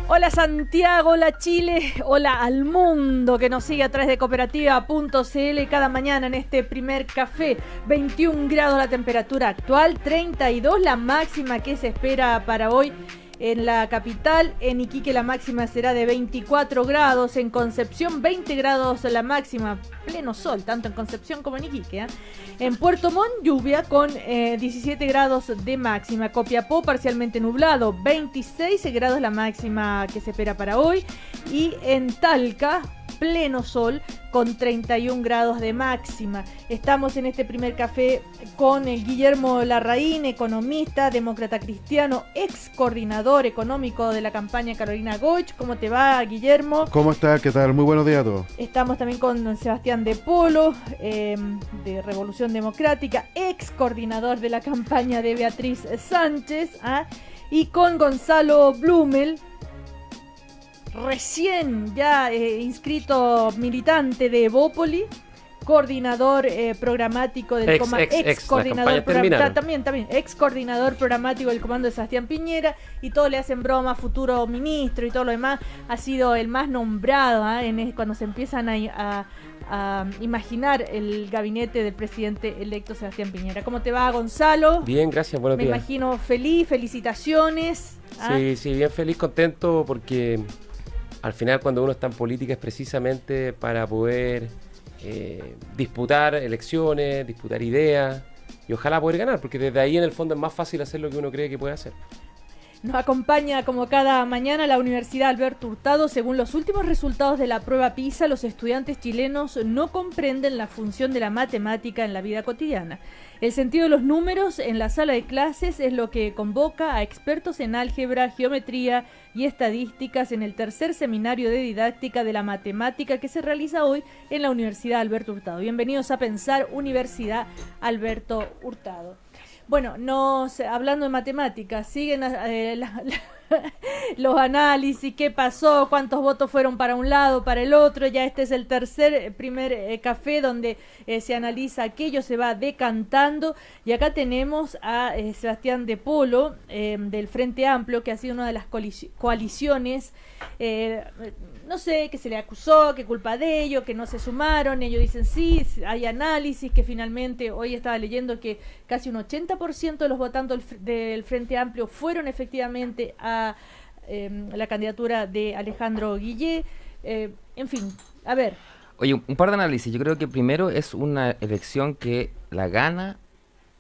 Hola Santiago, hola Chile, hola al mundo que nos sigue a través de cooperativa.cl cada mañana en este primer café. 21 grados la temperatura actual, 32 la máxima que se espera para hoy en la capital. En Iquique la máxima será de 24 grados, en Concepción 20 grados la máxima, pleno sol, tanto en Concepción como en Iquique, ¿eh? En Puerto Montt lluvia con 17 grados de máxima. Copiapó parcialmente nublado, 26 grados la máxima que se espera para hoy. Y en Talca pleno sol con 31 grados de máxima. Estamos en este primer café con el Guillermo Larraín, economista, demócrata cristiano, ex coordinador económico de la campaña Carolina Goich. ¿Cómo te va, Guillermo? ¿Cómo estás? ¿Qué tal? Muy buenos días a todos. Estamos también con Sebastián de Polo, de Revolución Democrática, ex coordinador de la campaña de Beatriz Sánchez, y con Gonzalo Blumel, recién ya inscrito militante de Evópoli, coordinador programático del ex coordinador programático del comando de Sebastián Piñera, y todos le hacen broma, futuro ministro y todo lo demás. Ha sido el más nombrado cuando se empiezan a imaginar el gabinete del presidente electo Sebastián Piñera. ¿Cómo te va, Gonzalo? Bien, gracias, buenos días. Me imagino feliz, felicitaciones. Sí, bien feliz, contento, porque al final cuando uno está en política es precisamente para poder disputar elecciones, disputar ideas y ojalá poder ganar, porque desde ahí en el fondo es más fácil hacer lo que uno cree que puede hacer. Nos acompaña como cada mañana la Universidad Alberto Hurtado. Según los últimos resultados de la prueba PISA, los estudiantes chilenos no comprenden la función de la matemática en la vida cotidiana. El sentido de los números en la sala de clases es lo que convoca a expertos en álgebra, geometría y estadísticas en el tercer seminario de didáctica de la matemática que se realiza hoy en la Universidad Alberto Hurtado. Bienvenidos a Pensar Universidad Alberto Hurtado. Bueno, hablando de matemáticas, siguen los análisis, qué pasó, cuántos votos fueron para un lado, para el otro. Ya este es el primer café donde se analiza aquello, se va decantando. Y acá tenemos a Sebastián de Polo, del Frente Amplio, que ha sido una de las coaliciones, no sé, que se le acusó, que culpa de ellos, que no se sumaron. Ellos dicen sí, hay análisis, que finalmente hoy estaba leyendo que casi un 80% de los votantes del Frente Amplio fueron efectivamente a la candidatura de Alejandro Guillé. En fin, a ver. Oye, un par de análisis. Yo creo que primero es una elección que la gana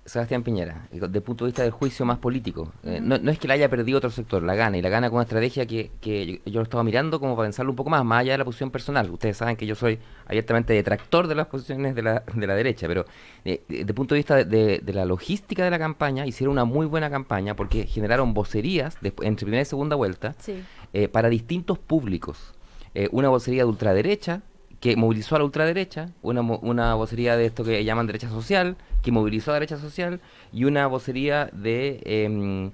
Sebastián Piñera, desde el punto de vista del juicio más político. No es que la haya perdido otro sector, la gana, y la gana con una estrategia que yo lo estaba mirando como para pensarlo un poco más allá de la posición personal. Ustedes saben que yo soy abiertamente detractor de las posiciones de la derecha, pero desde el punto de vista de la logística de la campaña, hicieron una muy buena campaña porque generaron vocerías entre primera y segunda vuelta, sí, para distintos públicos. Una vocería de ultraderecha, que movilizó a la ultraderecha, una vocería de esto que llaman derecha social, que movilizó a la derecha social, y una vocería de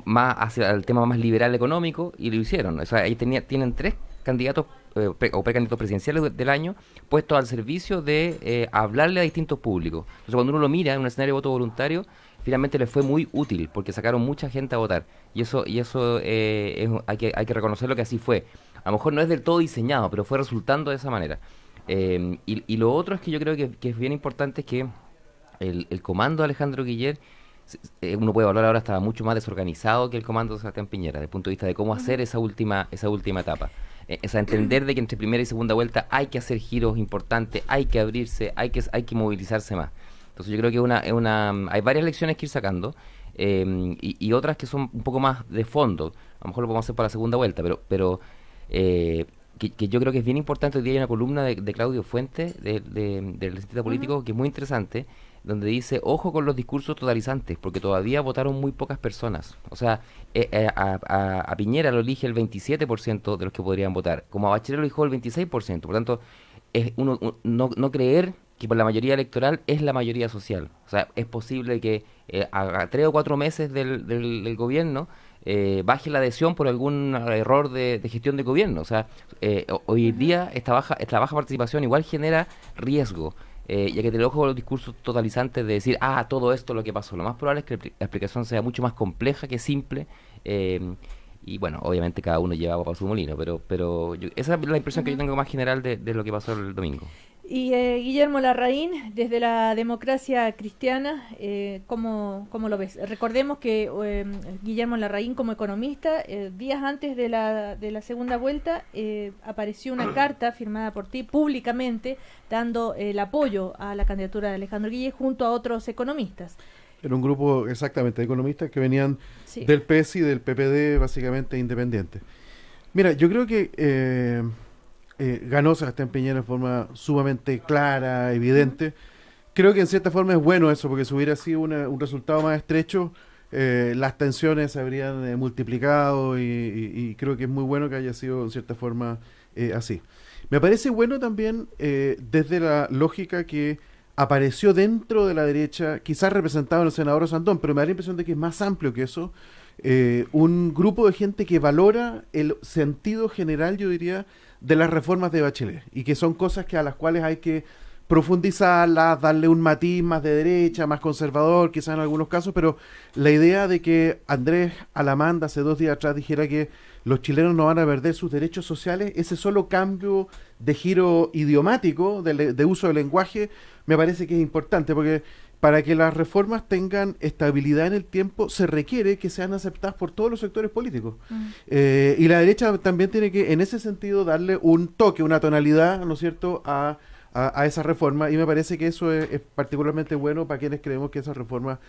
más hacia el tema más liberal económico, y lo hicieron. O sea, ahí tienen tres candidatos o precandidatos presidenciales del año puestos al servicio de hablarle a distintos públicos. Entonces, cuando uno lo mira en un escenario de voto voluntario, finalmente les fue muy útil, porque sacaron mucha gente a votar. Y eso hay que reconocerlo, que así fue. A lo mejor no es del todo diseñado, pero fue resultando de esa manera. Y lo otro es que yo creo que es bien importante, es que el comando de Alejandro Guiller, uno puede hablar ahora, estaba mucho más desorganizado que el comando de Sebastián Piñera, desde el punto de vista de cómo hacer esa última etapa. Entender de que entre primera y segunda vuelta hay que hacer giros importantes, hay que abrirse, hay que movilizarse más. Entonces yo creo que hay varias lecciones que ir sacando, y otras que son un poco más de fondo. A lo mejor lo podemos hacer para la segunda vuelta, pero que yo creo que es bien importante. Hoy día hay una columna de Claudio Fuentes, del Instituto Político, que es muy interesante, donde dice, ojo con los discursos totalizantes, porque todavía votaron muy pocas personas. O sea, a Piñera lo elige el 27% de los que podrían votar, como a Bachelet lo eligió el 26%. Por tanto, es no creer que por la mayoría electoral es la mayoría social. O sea, es posible que a 3 o 4 meses del gobierno baje la adhesión por algún error de gestión de gobierno. O sea, hoy día esta baja participación igual genera riesgo. Ya que te lo ojo con los discursos totalizantes de decir, todo esto es lo que pasó. Lo más probable es que la explicación sea mucho más compleja que simple, Y bueno, obviamente cada uno lleva agua para su molino, pero esa es la impresión que yo tengo más general de lo que pasó el domingo. Y Guillermo Larraín, desde la democracia cristiana, ¿cómo lo ves? Recordemos que Guillermo Larraín, como economista, días antes de la segunda vuelta, apareció una carta firmada por ti públicamente dando el apoyo a la candidatura de Alejandro Guille junto a otros economistas. Era un grupo exactamente de economistas que venían del PES y del PPD, básicamente independientes. Mira, yo creo que ganó Sebastián Piñera de forma sumamente clara, evidente. Creo que en cierta forma es bueno eso, porque si hubiera sido un resultado más estrecho, las tensiones se habrían multiplicado y creo que es muy bueno que haya sido en cierta forma así. Me parece bueno también desde la lógica que apareció dentro de la derecha, quizás representado en el senador Sandón, pero me da la impresión de que es más amplio que eso, un grupo de gente que valora el sentido general, yo diría, de las reformas de Bachelet, y que son cosas a las cuales hay que profundizarlas, darle un matiz más de derecha, más conservador, quizás en algunos casos, pero la idea de que Andrés Alamanda hace 2 días atrás dijera que los chilenos no van a perder sus derechos sociales, ese solo cambio de giro idiomático, de uso del lenguaje, me parece que es importante, porque para que las reformas tengan estabilidad en el tiempo, se requiere que sean aceptadas por todos los sectores políticos. Y la derecha también tiene que, en ese sentido, darle un toque, una tonalidad, ¿no es cierto?, a esa reforma, y me parece que eso es particularmente bueno para quienes creemos que esas reformas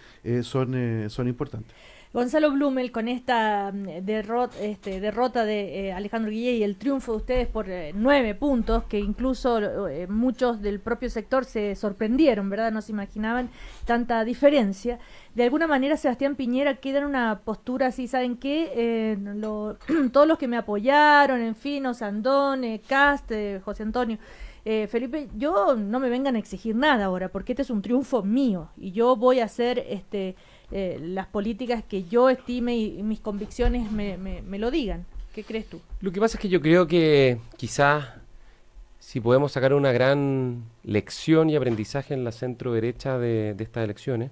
son importantes. Gonzalo Blumel, con esta derrota de Alejandro Guille y el triunfo de ustedes por 9 puntos, que incluso muchos del propio sector se sorprendieron, ¿verdad? No se imaginaban tanta diferencia. De alguna manera Sebastián Piñera queda en una postura así, ¿saben qué? Todos los que me apoyaron, en fin, Osandón, Cast, José Antonio, Felipe, yo no me vengan a exigir nada ahora, porque este es un triunfo mío y yo voy a hacer las políticas que yo estime y mis convicciones me lo digan. ¿Qué crees tú? Lo que pasa es que yo creo que quizás si podemos sacar una gran lección y aprendizaje en la centro derecha de estas elecciones,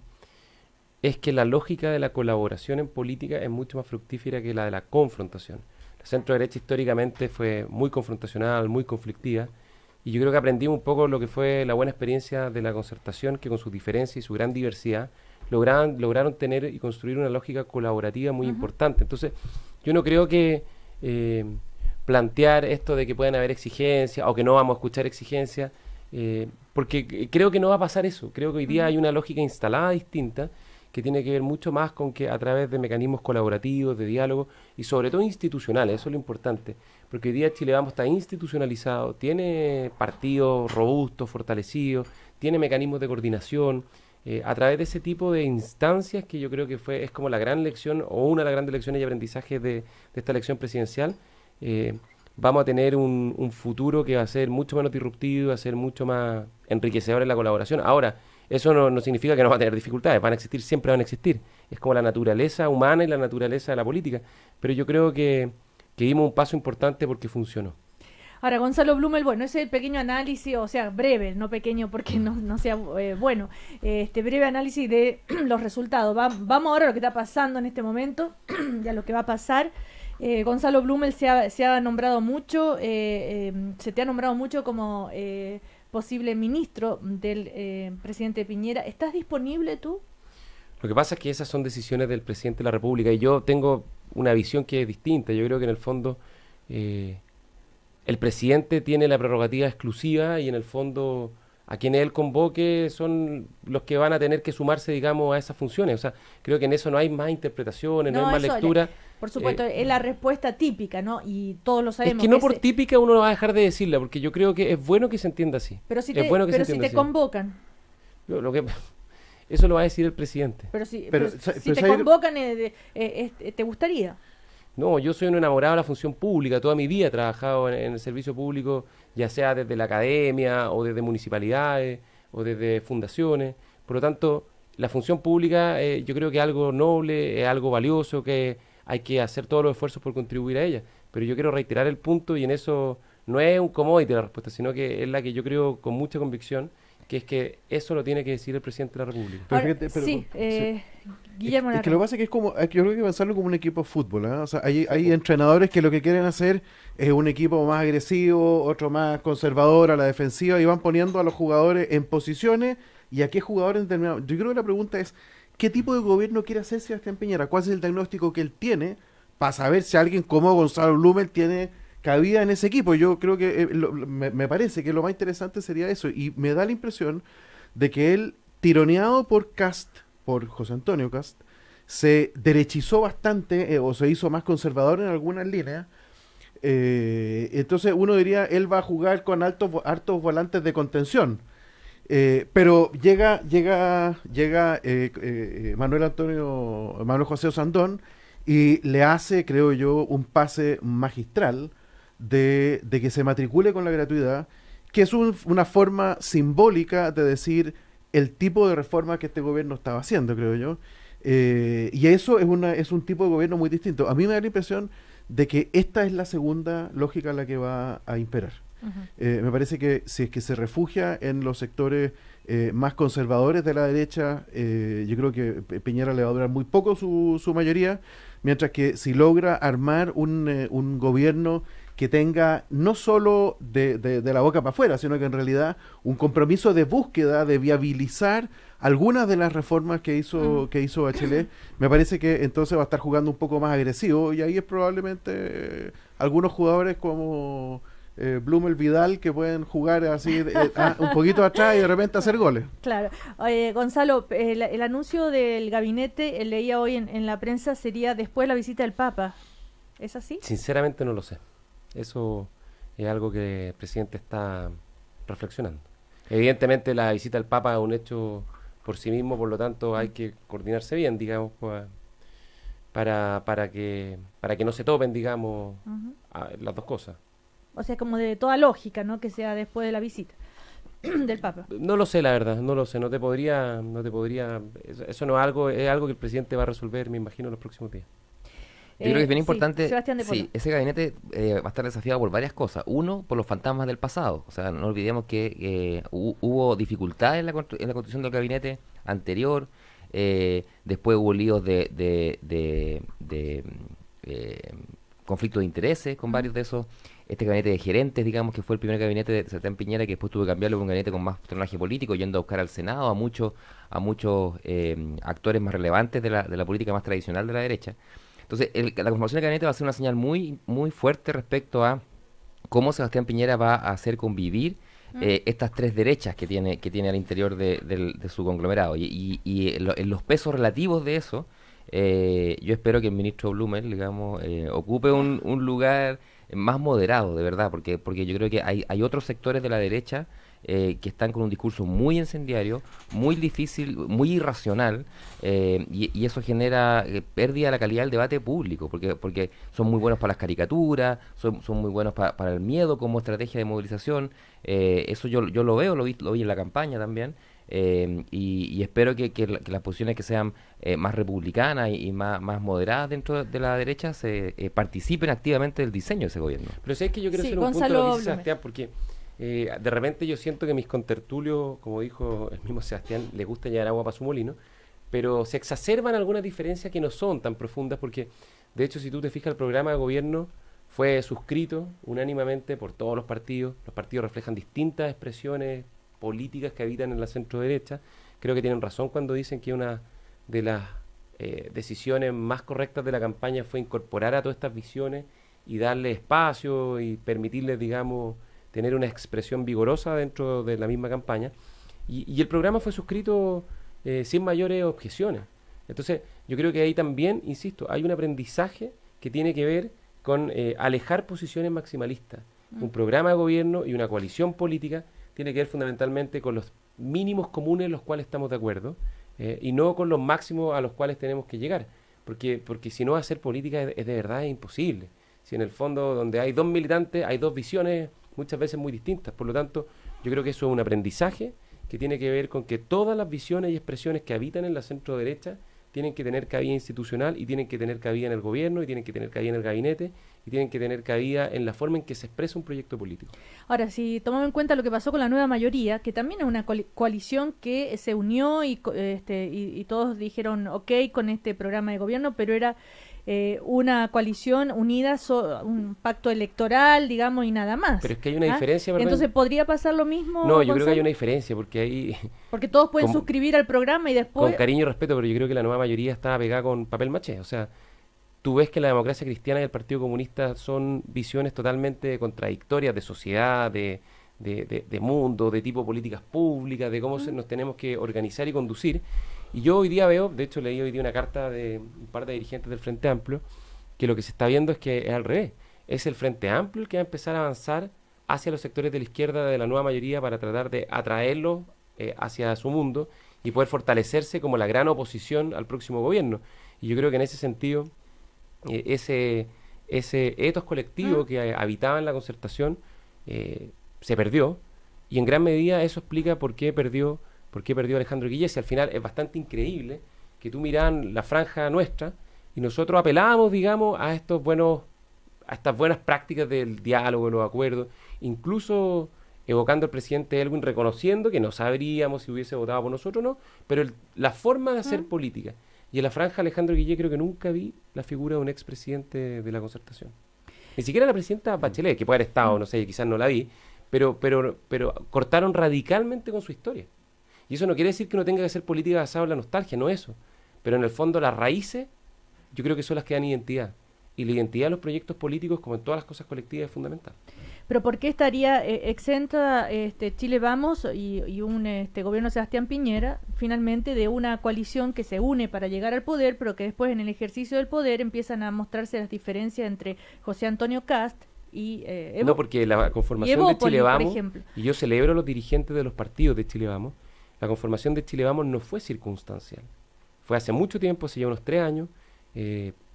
es que la lógica de la colaboración en política es mucho más fructífera que la de la confrontación. La centro derecha históricamente fue muy confrontacional, muy conflictiva, y yo creo que aprendimos un poco lo que fue la buena experiencia de la concertación, que con sus diferencias y su gran diversidad lograron tener y construir una lógica colaborativa muy importante. Entonces, yo no creo que plantear esto de que pueden haber exigencias o que no vamos a escuchar exigencias, porque creo que no va a pasar eso. Creo que hoy día hay una lógica instalada distinta que tiene que ver mucho más con que a través de mecanismos colaborativos, de diálogo y sobre todo institucionales, eso es lo importante, porque hoy día Chile Vamos está institucionalizado, tiene partidos robustos, fortalecidos, tiene mecanismos de coordinación, a través de ese tipo de instancias que yo creo que es como la gran lección o una de las grandes lecciones y aprendizajes de esta elección presidencial. Vamos a tener un futuro que va a ser mucho menos disruptivo, va a ser mucho más enriquecedor en la colaboración. Ahora, eso no significa que no va a tener dificultades, van a existir, siempre van a existir. Es como la naturaleza humana y la naturaleza de la política. Pero yo creo que dimos un paso importante porque funcionó. Ahora, Gonzalo Blumel, bueno, ese pequeño análisis, o sea, breve, no pequeño porque no sea bueno, breve análisis de los resultados. Vamos ahora a lo que está pasando en este momento y a lo que va a pasar. Gonzalo Blumel se ha nombrado mucho, se te ha nombrado mucho como posible ministro del presidente Piñera. ¿Estás disponible tú? Lo que pasa es que esas son decisiones del presidente de la República y yo tengo una visión que es distinta. Yo creo que en el fondo el presidente tiene la prerrogativa exclusiva y en el fondo a quienes él convoque son los que van a tener que sumarse, digamos, a esas funciones. O sea, creo que en eso no hay más interpretaciones, no hay más lectura. Por supuesto, es la respuesta típica, ¿no? Y todos lo sabemos. Es que no por típica uno no va a dejar de decirla, porque yo creo que es bueno que se entienda así. Pero si te convocan. Eso lo va a decir el presidente. Pero si te convocan, ¿te gustaría? No, yo soy un enamorado de la función pública. Toda mi vida he trabajado en el servicio público, ya sea desde la academia o desde municipalidades o desde fundaciones. Por lo tanto, la función pública yo creo que es algo noble, es algo valioso, que hay que hacer todos los esfuerzos por contribuir a ella. Pero yo quiero reiterar el punto y en eso no es un commodity la respuesta, sino que es la que yo creo con mucha convicción, que es que eso lo tiene que decir el presidente de la República. Ahora, Guillermo es que lo que pasa es que es como, yo creo que pensarlo como un equipo de fútbol, ¿eh? O sea, hay entrenadores que lo que quieren hacer es un equipo más agresivo, otro más conservador a la defensiva, y van poniendo a los jugadores en posiciones y a qué jugadores determinados. Yo creo que la pregunta es, ¿qué tipo de gobierno quiere hacer Sebastián Piñera? ¿Cuál es el diagnóstico que él tiene para saber si alguien como Gonzalo Blumel tiene cabida en ese equipo? Yo creo que me parece que lo más interesante sería eso, y me da la impresión de que él, tironeado por José Antonio Cast, se derechizó bastante o se hizo más conservador en algunas líneas. Entonces uno diría, él va a jugar con hartos volantes de contención. Pero llega Manuel José Osandón y le hace, creo yo, un pase magistral de que se matricule con la gratuidad, que es una forma simbólica de decir el tipo de reforma que este gobierno estaba haciendo, creo yo. Y eso es un tipo de gobierno muy distinto. A mí me da la impresión de que esta es la segunda lógica la que va a imperar. Me parece que si es que se refugia en los sectores más conservadores de la derecha, yo creo que Piñera le va a durar muy poco su mayoría, mientras que si logra armar un gobierno que tenga no solo de la boca para afuera, sino que en realidad un compromiso de búsqueda, de viabilizar algunas de las reformas que hizo Bachelet, me parece que entonces va a estar jugando un poco más agresivo, y ahí es probablemente algunos jugadores como Blumel, Vidal, que pueden jugar así un poquito atrás y de repente hacer goles. Claro. Gonzalo, el anuncio del gabinete, leía hoy en la prensa, sería después de la visita del Papa. ¿Es así? Sinceramente no lo sé. Eso es algo que el presidente está reflexionando. Evidentemente la visita del Papa es un hecho por sí mismo, por lo tanto hay que coordinarse bien, digamos, para que no se topen, digamos, las dos cosas. O sea, como de toda lógica, ¿no? Que sea después de la visita del Papa. No lo sé, la verdad, no lo sé, no te podría, eso no es algo que el presidente va a resolver, me imagino, en los próximos días. Yo creo que es bien importante, sí, ese gabinete va a estar desafiado por varias cosas. Uno, por los fantasmas del pasado. O sea, no olvidemos que hubo dificultades en la construcción del gabinete anterior, después hubo líos de conflicto de intereses con varios de esos. Este gabinete de gerentes, digamos, que fue el primer gabinete de Sebastián Piñera, que después tuvo que cambiarlo por un gabinete con más personaje político, yendo a buscar al Senado a muchos actores más relevantes de la política más tradicional de la derecha. Entonces, la conformación del gabinete va a ser una señal muy, muy fuerte respecto a cómo Sebastián Piñera va a hacer convivir estas tres derechas que tiene al interior de su conglomerado. Y en los pesos relativos de eso, yo espero que el ministro Blumel, digamos, ocupe un lugar más moderado, de verdad, porque yo creo que hay otros sectores de la derecha que están con un discurso muy incendiario, muy difícil, muy irracional, y eso genera pérdida de la calidad del debate público, porque son muy buenos para las caricaturas, son muy buenos para el miedo como estrategia de movilización. Eso yo lo veo, lo vi en la campaña también, y espero que las posiciones que sean más republicanas y más moderadas dentro de la derecha participen activamente del diseño de ese gobierno. Pero si es que yo quiero hacer un punto de lo que dice Sebastián, porque de repente yo siento que mis contertulios, como dijo el mismo Sebastián, les gusta llevar agua para su molino, pero se exacerban algunas diferencias que no son tan profundas, porque de hecho si tú te fijas, el programa de gobierno fue suscrito unánimemente por todos los partidos reflejan distintas expresiones políticas que habitan en la centro derecha. Creo que tienen razón cuando dicen que una de las decisiones más correctas de la campaña fue incorporar a todas estas visiones y darle espacio y permitirles, digamos, tener una expresión vigorosa dentro de la misma campaña, y el programa fue suscrito sin mayores objeciones. Entonces yo creo que ahí también, insisto, hay un aprendizaje que tiene que ver con alejar posiciones maximalistas. Un programa de gobierno y una coalición política tiene que ver fundamentalmente con los mínimos comunes en los cuales estamos de acuerdo, y no con los máximos a los cuales tenemos que llegar, porque si no, hacer política es de verdad imposible. Si en el fondo donde hay dos militantes hay dos visiones muchas veces muy distintas. Por lo tanto, yo creo que eso es un aprendizaje que tiene que ver con que todas las visiones y expresiones que habitan en la centro derecha tienen que tener cabida institucional y tienen que tener cabida en el gobierno y tienen que tener cabida en el gabinete, y tienen que tener cabida en la forma en que se expresa un proyecto político. Ahora, si tomamos en cuenta lo que pasó con la nueva mayoría, que también es una coalición que se unió y todos dijeron ok con este programa de gobierno, pero era una coalición unida, un pacto electoral, digamos, y nada más. Pero es que hay una diferencia. Entonces, ¿podría pasar lo mismo? No, yo creo que hay una diferencia, porque hay... Porque todos pueden suscribir al programa y después... Con cariño y respeto, pero yo creo que la nueva mayoría está pegada con papel maché. O sea, tú ves que la democracia cristiana y el Partido Comunista son visiones totalmente contradictorias de sociedad, de mundo, de tipo políticas públicas, de cómo nos tenemos que organizar y conducir. Y yo hoy día veo, de hecho leí hoy día una carta de un par de dirigentes del Frente Amplio, que lo que se está viendo es que es al revés. Es el Frente Amplio el que va a empezar a avanzar hacia los sectores de la izquierda de la nueva mayoría para tratar de atraerlos hacia su mundo y poder fortalecerse como la gran oposición al próximo gobierno. Y yo creo que en ese sentido, ese ethos colectivo que habitaba en la concertación se perdió, y en gran medida eso explica por qué perdió Alejandro Guillés. Al final es bastante increíble que tú miran la franja nuestra y nosotros apelábamos, digamos, a estas buenas prácticas del diálogo, de los acuerdos, incluso evocando al presidente Elwin, reconociendo que no sabríamos si hubiese votado por nosotros o no, pero la forma de hacer política. Y en la franja Alejandro Guillé creo que nunca vi la figura de un expresidente de la Concertación. Ni siquiera la presidenta Bachelet, que puede haber estado, no sé, quizás no la vi, pero cortaron radicalmente con su historia. Y eso no quiere decir que uno tenga que hacer política basada en la nostalgia, no eso. Pero en el fondo las raíces, yo creo que son las que dan identidad. Y la identidad de los proyectos políticos, como en todas las cosas colectivas, es fundamental. Pero ¿por qué estaría exenta Chile Vamos y un gobierno de Sebastián Piñera, finalmente, de una coalición que se une para llegar al poder, pero que después en el ejercicio del poder empiezan a mostrarse las diferencias entre José Antonio Cast y Evo? No, porque la conformación de Chile Vamos, y yo celebro a los dirigentes de los partidos de Chile Vamos, la conformación de Chile Vamos no fue circunstancial. Fue hace mucho tiempo, hace ya unos 3 años,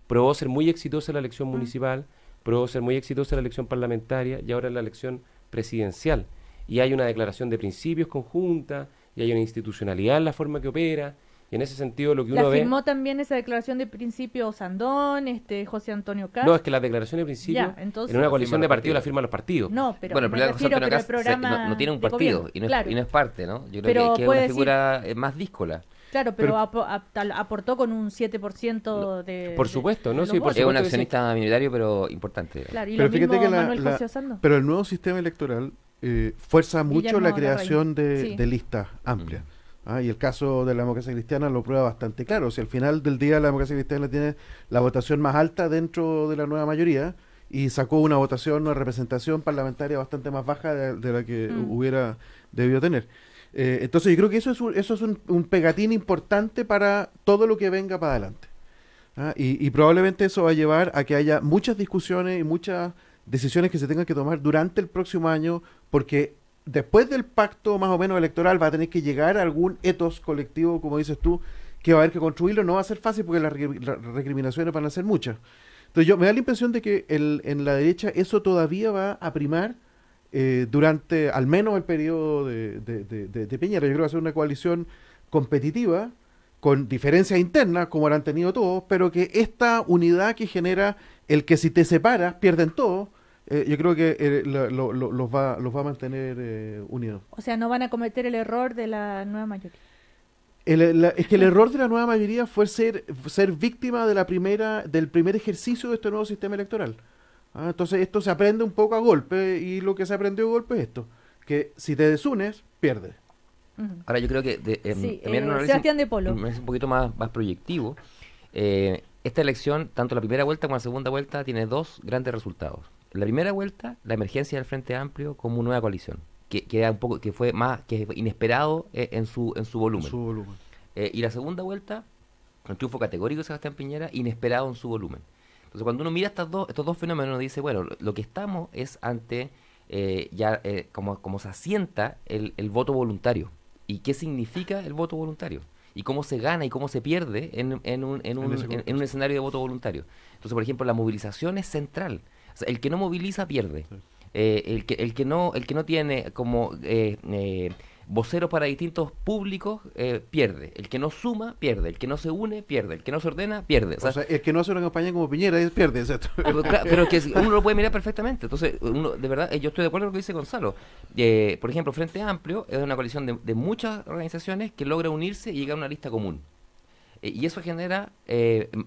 probó ser muy exitosa la elección municipal, probó ser muy exitosa la elección parlamentaria y ahora en la elección presidencial. Y hay una declaración de principios conjunta, y hay una institucionalidad en la forma que opera, y en ese sentido lo que uno ve... ¿La firmó también esa declaración de principios Sandón, José Antonio Cast? No, es que la declaración de principios, en una coalición de partidos la firman los partidos. No, pero bueno, pero el programa no tiene un partido y no es parte, ¿no? Yo creo que es una figura más díscola. Claro, pero aportó con un 7% de... Por supuesto, ¿no? Sí, por es un accionista minoritario, pero importante. Claro, y pero lo mismo fíjate que Manuel José Osando. Pero el nuevo sistema electoral fuerza mucho la creación de listas amplias. Y el caso de la democracia cristiana lo prueba bastante claro. Si al final del día la democracia cristiana tiene la votación más alta dentro de la nueva mayoría y sacó una representación parlamentaria bastante más baja de la que hubiera debido tener. Entonces yo creo que eso es un pegatín importante para todo lo que venga para adelante. Y probablemente eso va a llevar a que haya muchas discusiones y muchas decisiones que se tengan que tomar durante el próximo año, porque después del pacto más o menos electoral va a tener que llegar a algún ethos colectivo, como dices tú, que va a haber que construirlo. No va a ser fácil porque las recriminaciones van a ser muchas. Entonces me da la impresión de que en la derecha eso todavía va a primar durante al menos el periodo de Piñera. Yo creo que va a ser una coalición competitiva, con diferencias internas, como la han tenido todos, pero que esta unidad que genera el que si te separas, pierden todo, yo creo que los va a mantener unidos. O sea, no van a cometer el error de la nueva mayoría. Es que el error de la nueva mayoría fue ser víctima del primer ejercicio de este nuevo sistema electoral. Entonces esto se aprende un poco a golpe, y lo que se aprendió a golpe es esto, que si te desunes, pierdes. Ahora yo creo que también Sebastián de Polo es un poquito más proyectivo. Esta elección, tanto la primera vuelta como la segunda vuelta, tiene 2 grandes resultados. En la primera vuelta, la emergencia del Frente Amplio como nueva coalición, que fue inesperado en su volumen. Y la segunda vuelta, un triunfo categórico de Sebastián Piñera, inesperado en su volumen. Entonces, cuando uno mira estos dos fenómenos, uno dice, bueno, lo que estamos es ante como se asienta el voto voluntario. ¿Y qué significa el voto voluntario? Y cómo se gana y cómo se pierde en un escenario de voto voluntario. Entonces, por ejemplo, la movilización es central. O sea, el que no moviliza pierde. El que no tiene como voceros para distintos públicos, pierde. El que no suma, pierde. El que no se une, pierde. El que no se ordena, pierde. O sea, el que no hace una campaña como Piñera, pierde, ¿cierto? Pero que uno lo puede mirar perfectamente. Entonces, de verdad, yo estoy de acuerdo con lo que dice Gonzalo. Por ejemplo, Frente Amplio es una coalición de muchas organizaciones que logra unirse y llegar a una lista común. Y eso genera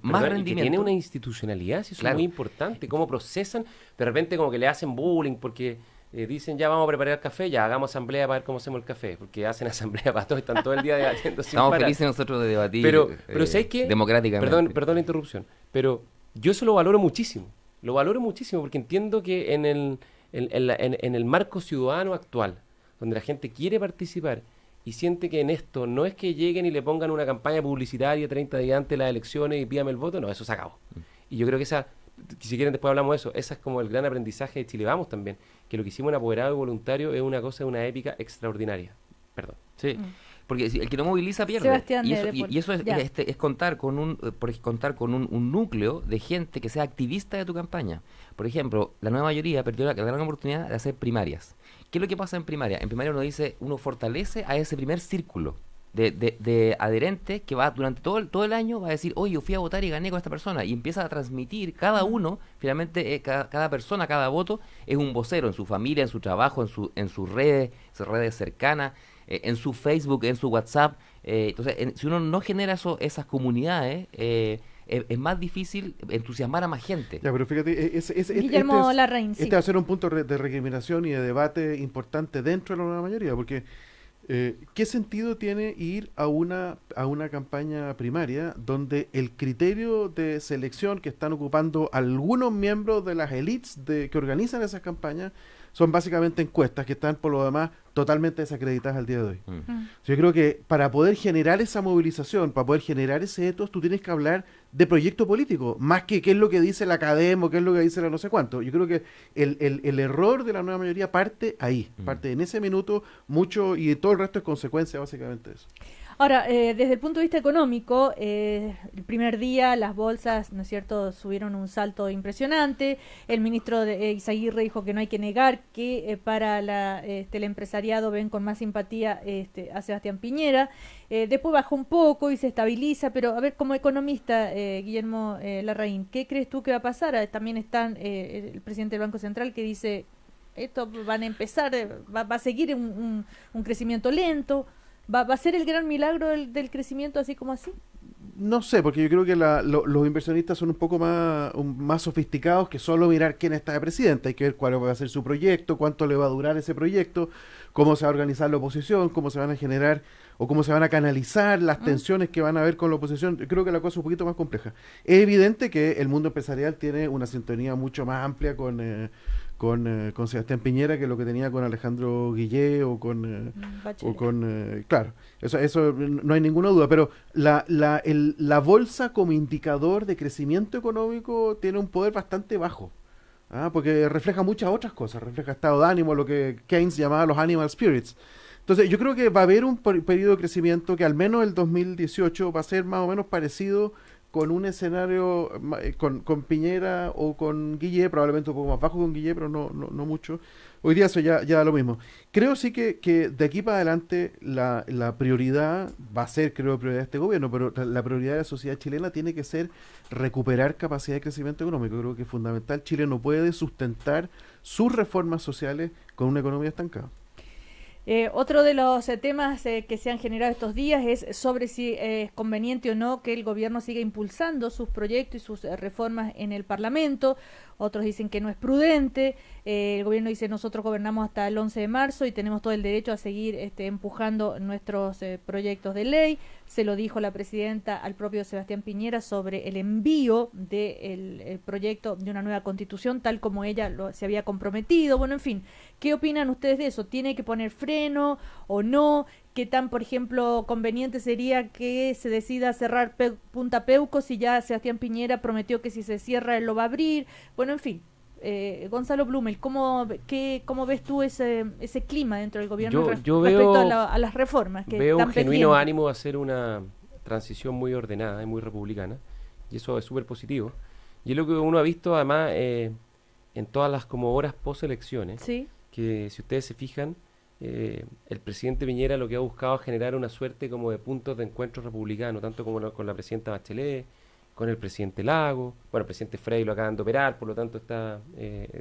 más rendimiento. Tiene una institucionalidad, eso es muy importante. Cómo procesan, de repente como que le hacen bullying porque dicen ya vamos a preparar el café, ya hagamos asamblea para ver cómo hacemos el café, porque hacen asamblea para todos, están todo el día debatiendo. Estamos felices nosotros de debatir ¿sabes qué? Democráticamente. Perdón la interrupción, pero yo eso lo valoro muchísimo porque entiendo que en el marco ciudadano actual, donde la gente quiere participar y siente que en esto no es que lleguen y le pongan una campaña publicitaria 30 días antes de las elecciones y pídame el voto, no, eso se acabó. Y yo creo que si quieren después hablamos de eso, esa es como el gran aprendizaje de Chile Vamos también, que lo que hicimos en Apoderado y Voluntario es una cosa de una épica extraordinaria. Perdón. Sí. Porque el que no moviliza pierde. Sebastián, y eso es contar con un núcleo de gente que sea activista de tu campaña. Por ejemplo, la nueva mayoría perdió la gran oportunidad de hacer primarias. ¿Qué es lo que pasa en primaria? En primaria uno fortalece a ese primer círculo de adherentes que va durante todo el año, va a decir, oye, yo fui a votar y gané con esta persona, y empieza a transmitir cada uno, finalmente cada persona, cada voto es un vocero en su familia, en su trabajo, en sus redes cercanas, en su Facebook, en su WhatsApp. Entonces, si uno no genera esas comunidades, es más difícil entusiasmar a más gente. Ya, pero fíjate, Guillermo Larraín, este va a ser un punto de recriminación y de debate importante dentro de la nueva mayoría, porque ¿qué sentido tiene ir a una campaña primaria donde el criterio de selección que están ocupando algunos miembros de las élites que organizan esas campañas son básicamente encuestas que están por lo demás totalmente desacreditadas al día de hoy? Yo creo que para poder generar esa movilización, para poder generar ese ethos, tú tienes que hablar de proyecto político, más que qué es lo que dice la academia, qué es lo que dice la no sé cuánto. Yo creo que el error de la nueva mayoría parte ahí, parte en ese minuto mucho, y todo el resto es consecuencia básicamente de eso. Ahora, desde el punto de vista económico, el primer día las bolsas, ¿no es cierto?, subieron un salto impresionante. El ministro Izaguirre dijo que no hay que negar que para el empresariado ven con más simpatía a Sebastián Piñera. Después bajó un poco y se estabiliza, pero a ver, como economista, Guillermo Larraín, ¿qué crees tú que va a pasar? También está el presidente del Banco Central que dice, esto van a empezar, va a seguir un crecimiento lento. ¿Va a ser el gran milagro del crecimiento así como así? No sé, porque yo creo que los inversionistas son un poco más sofisticados que solo mirar quién está de presidente. Hay que ver cuál va a ser su proyecto, cuánto le va a durar ese proyecto, cómo se va a organizar la oposición, cómo se van a generar o cómo se van a canalizar las tensiones que van a haber con la oposición. Yo creo que la cosa es un poquito más compleja. Es evidente que el mundo empresarial tiene una sintonía mucho más amplia con Sebastián Piñera que lo que tenía con Alejandro Guillé o con claro, eso no hay ninguna duda, pero la bolsa como indicador de crecimiento económico tiene un poder bastante bajo, porque refleja muchas otras cosas, refleja estado de ánimo, lo que Keynes llamaba los animal spirits. Entonces yo creo que va a haber un periodo de crecimiento que al menos el 2018 va a ser más o menos parecido con un escenario con Piñera o con Guillé, probablemente un poco más bajo con Guillé, pero no mucho. Hoy día eso ya da lo mismo. Creo sí que de aquí para adelante la prioridad va a ser, prioridad de este gobierno, pero la prioridad de la sociedad chilena tiene que ser recuperar capacidad de crecimiento económico. Creo que es fundamental. Chile no puede sustentar sus reformas sociales con una economía estancada. Otro de los temas que se han generado estos días es sobre si es conveniente o no que el gobierno siga impulsando sus proyectos y sus reformas en el Parlamento. Otros dicen que no es prudente. El gobierno dice nosotros gobernamos hasta el 11 de marzo y tenemos todo el derecho a seguir empujando nuestros proyectos de ley. Se lo dijo la presidenta al propio Sebastián Piñera sobre el envío del proyecto de una nueva constitución, tal como ella se había comprometido. Bueno, en fin, ¿qué opinan ustedes de eso? ¿Tiene que poner freno o no? ¿Qué tan, por ejemplo, conveniente sería que se decida cerrar Punta Peuco si ya Sebastián Piñera prometió que si se cierra él lo va a abrir? Bueno, en fin, Gonzalo Blumel, ¿cómo ves tú ese clima dentro del gobierno yo respecto veo, a las reformas que veo están un genuino pendientes? ánimo a hacer una transición muy ordenada y muy republicana, y eso es súper positivo. Y es lo que uno ha visto además en todas las como horas post elecciones, Sí. que si ustedes se fijan, el presidente Piñera lo que ha buscado es generar una suerte como de puntos de encuentro republicano, tanto como con la presidenta Bachelet, con el presidente Lago, bueno, el presidente Frey lo acaban de operar, por lo tanto está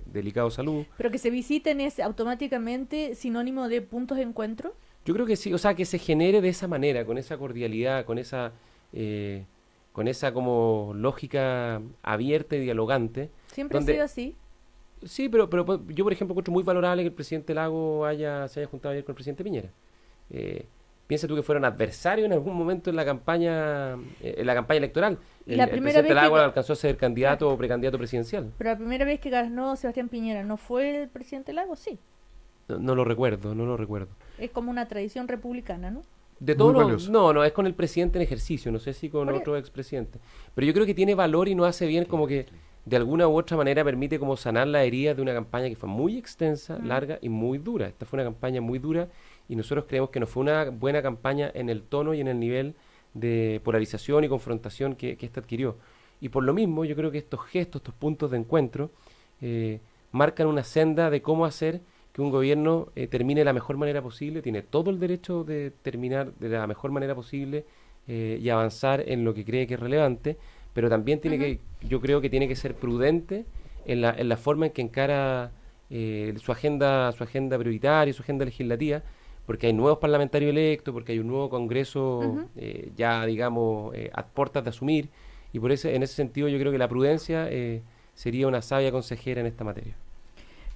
delicado de salud. ¿Pero que se visiten es automáticamente sinónimo de puntos de encuentro? Yo creo que sí, o sea, que se genere de esa manera, con esa cordialidad, con esa como lógica abierta y dialogante. ¿Siempre ha sido así? Sí, pero yo, por ejemplo, encuentro muy valorable que el presidente Lago se haya juntado ayer con el presidente Piñera. Piensa tú que fueron adversarios en algún momento en la campaña electoral. El presidente Lago alcanzó a ser candidato o precandidato presidencial. Pero la primera vez que ganó Sebastián Piñera, ¿no fue el presidente Lago? Sí. No lo recuerdo. Es como una tradición republicana, ¿no? De todos no, es con el presidente en ejercicio, no sé si con otro expresidente. Pero yo creo que tiene valor y nos hace bien como que de alguna u otra manera permite como sanar las heridas de una campaña que fue muy extensa, larga y muy dura. Esta fue una campaña muy dura y nosotros creemos que no fue una buena campaña en el tono y en el nivel de polarización y confrontación que esta adquirió. Y por lo mismo yo creo que estos gestos, estos puntos de encuentro marcan una senda de cómo hacer que un gobierno termine de la mejor manera posible, tiene todo el derecho de terminar de la mejor manera posible y avanzar en lo que cree que es relevante, pero también yo creo que tiene que ser prudente en la forma en que encara su agenda prioritaria, su agenda legislativa, porque hay nuevos parlamentarios electos, porque hay un nuevo Congreso ya, digamos, a puertas de asumir, y en ese sentido yo creo que la prudencia sería una sabia consejera en esta materia.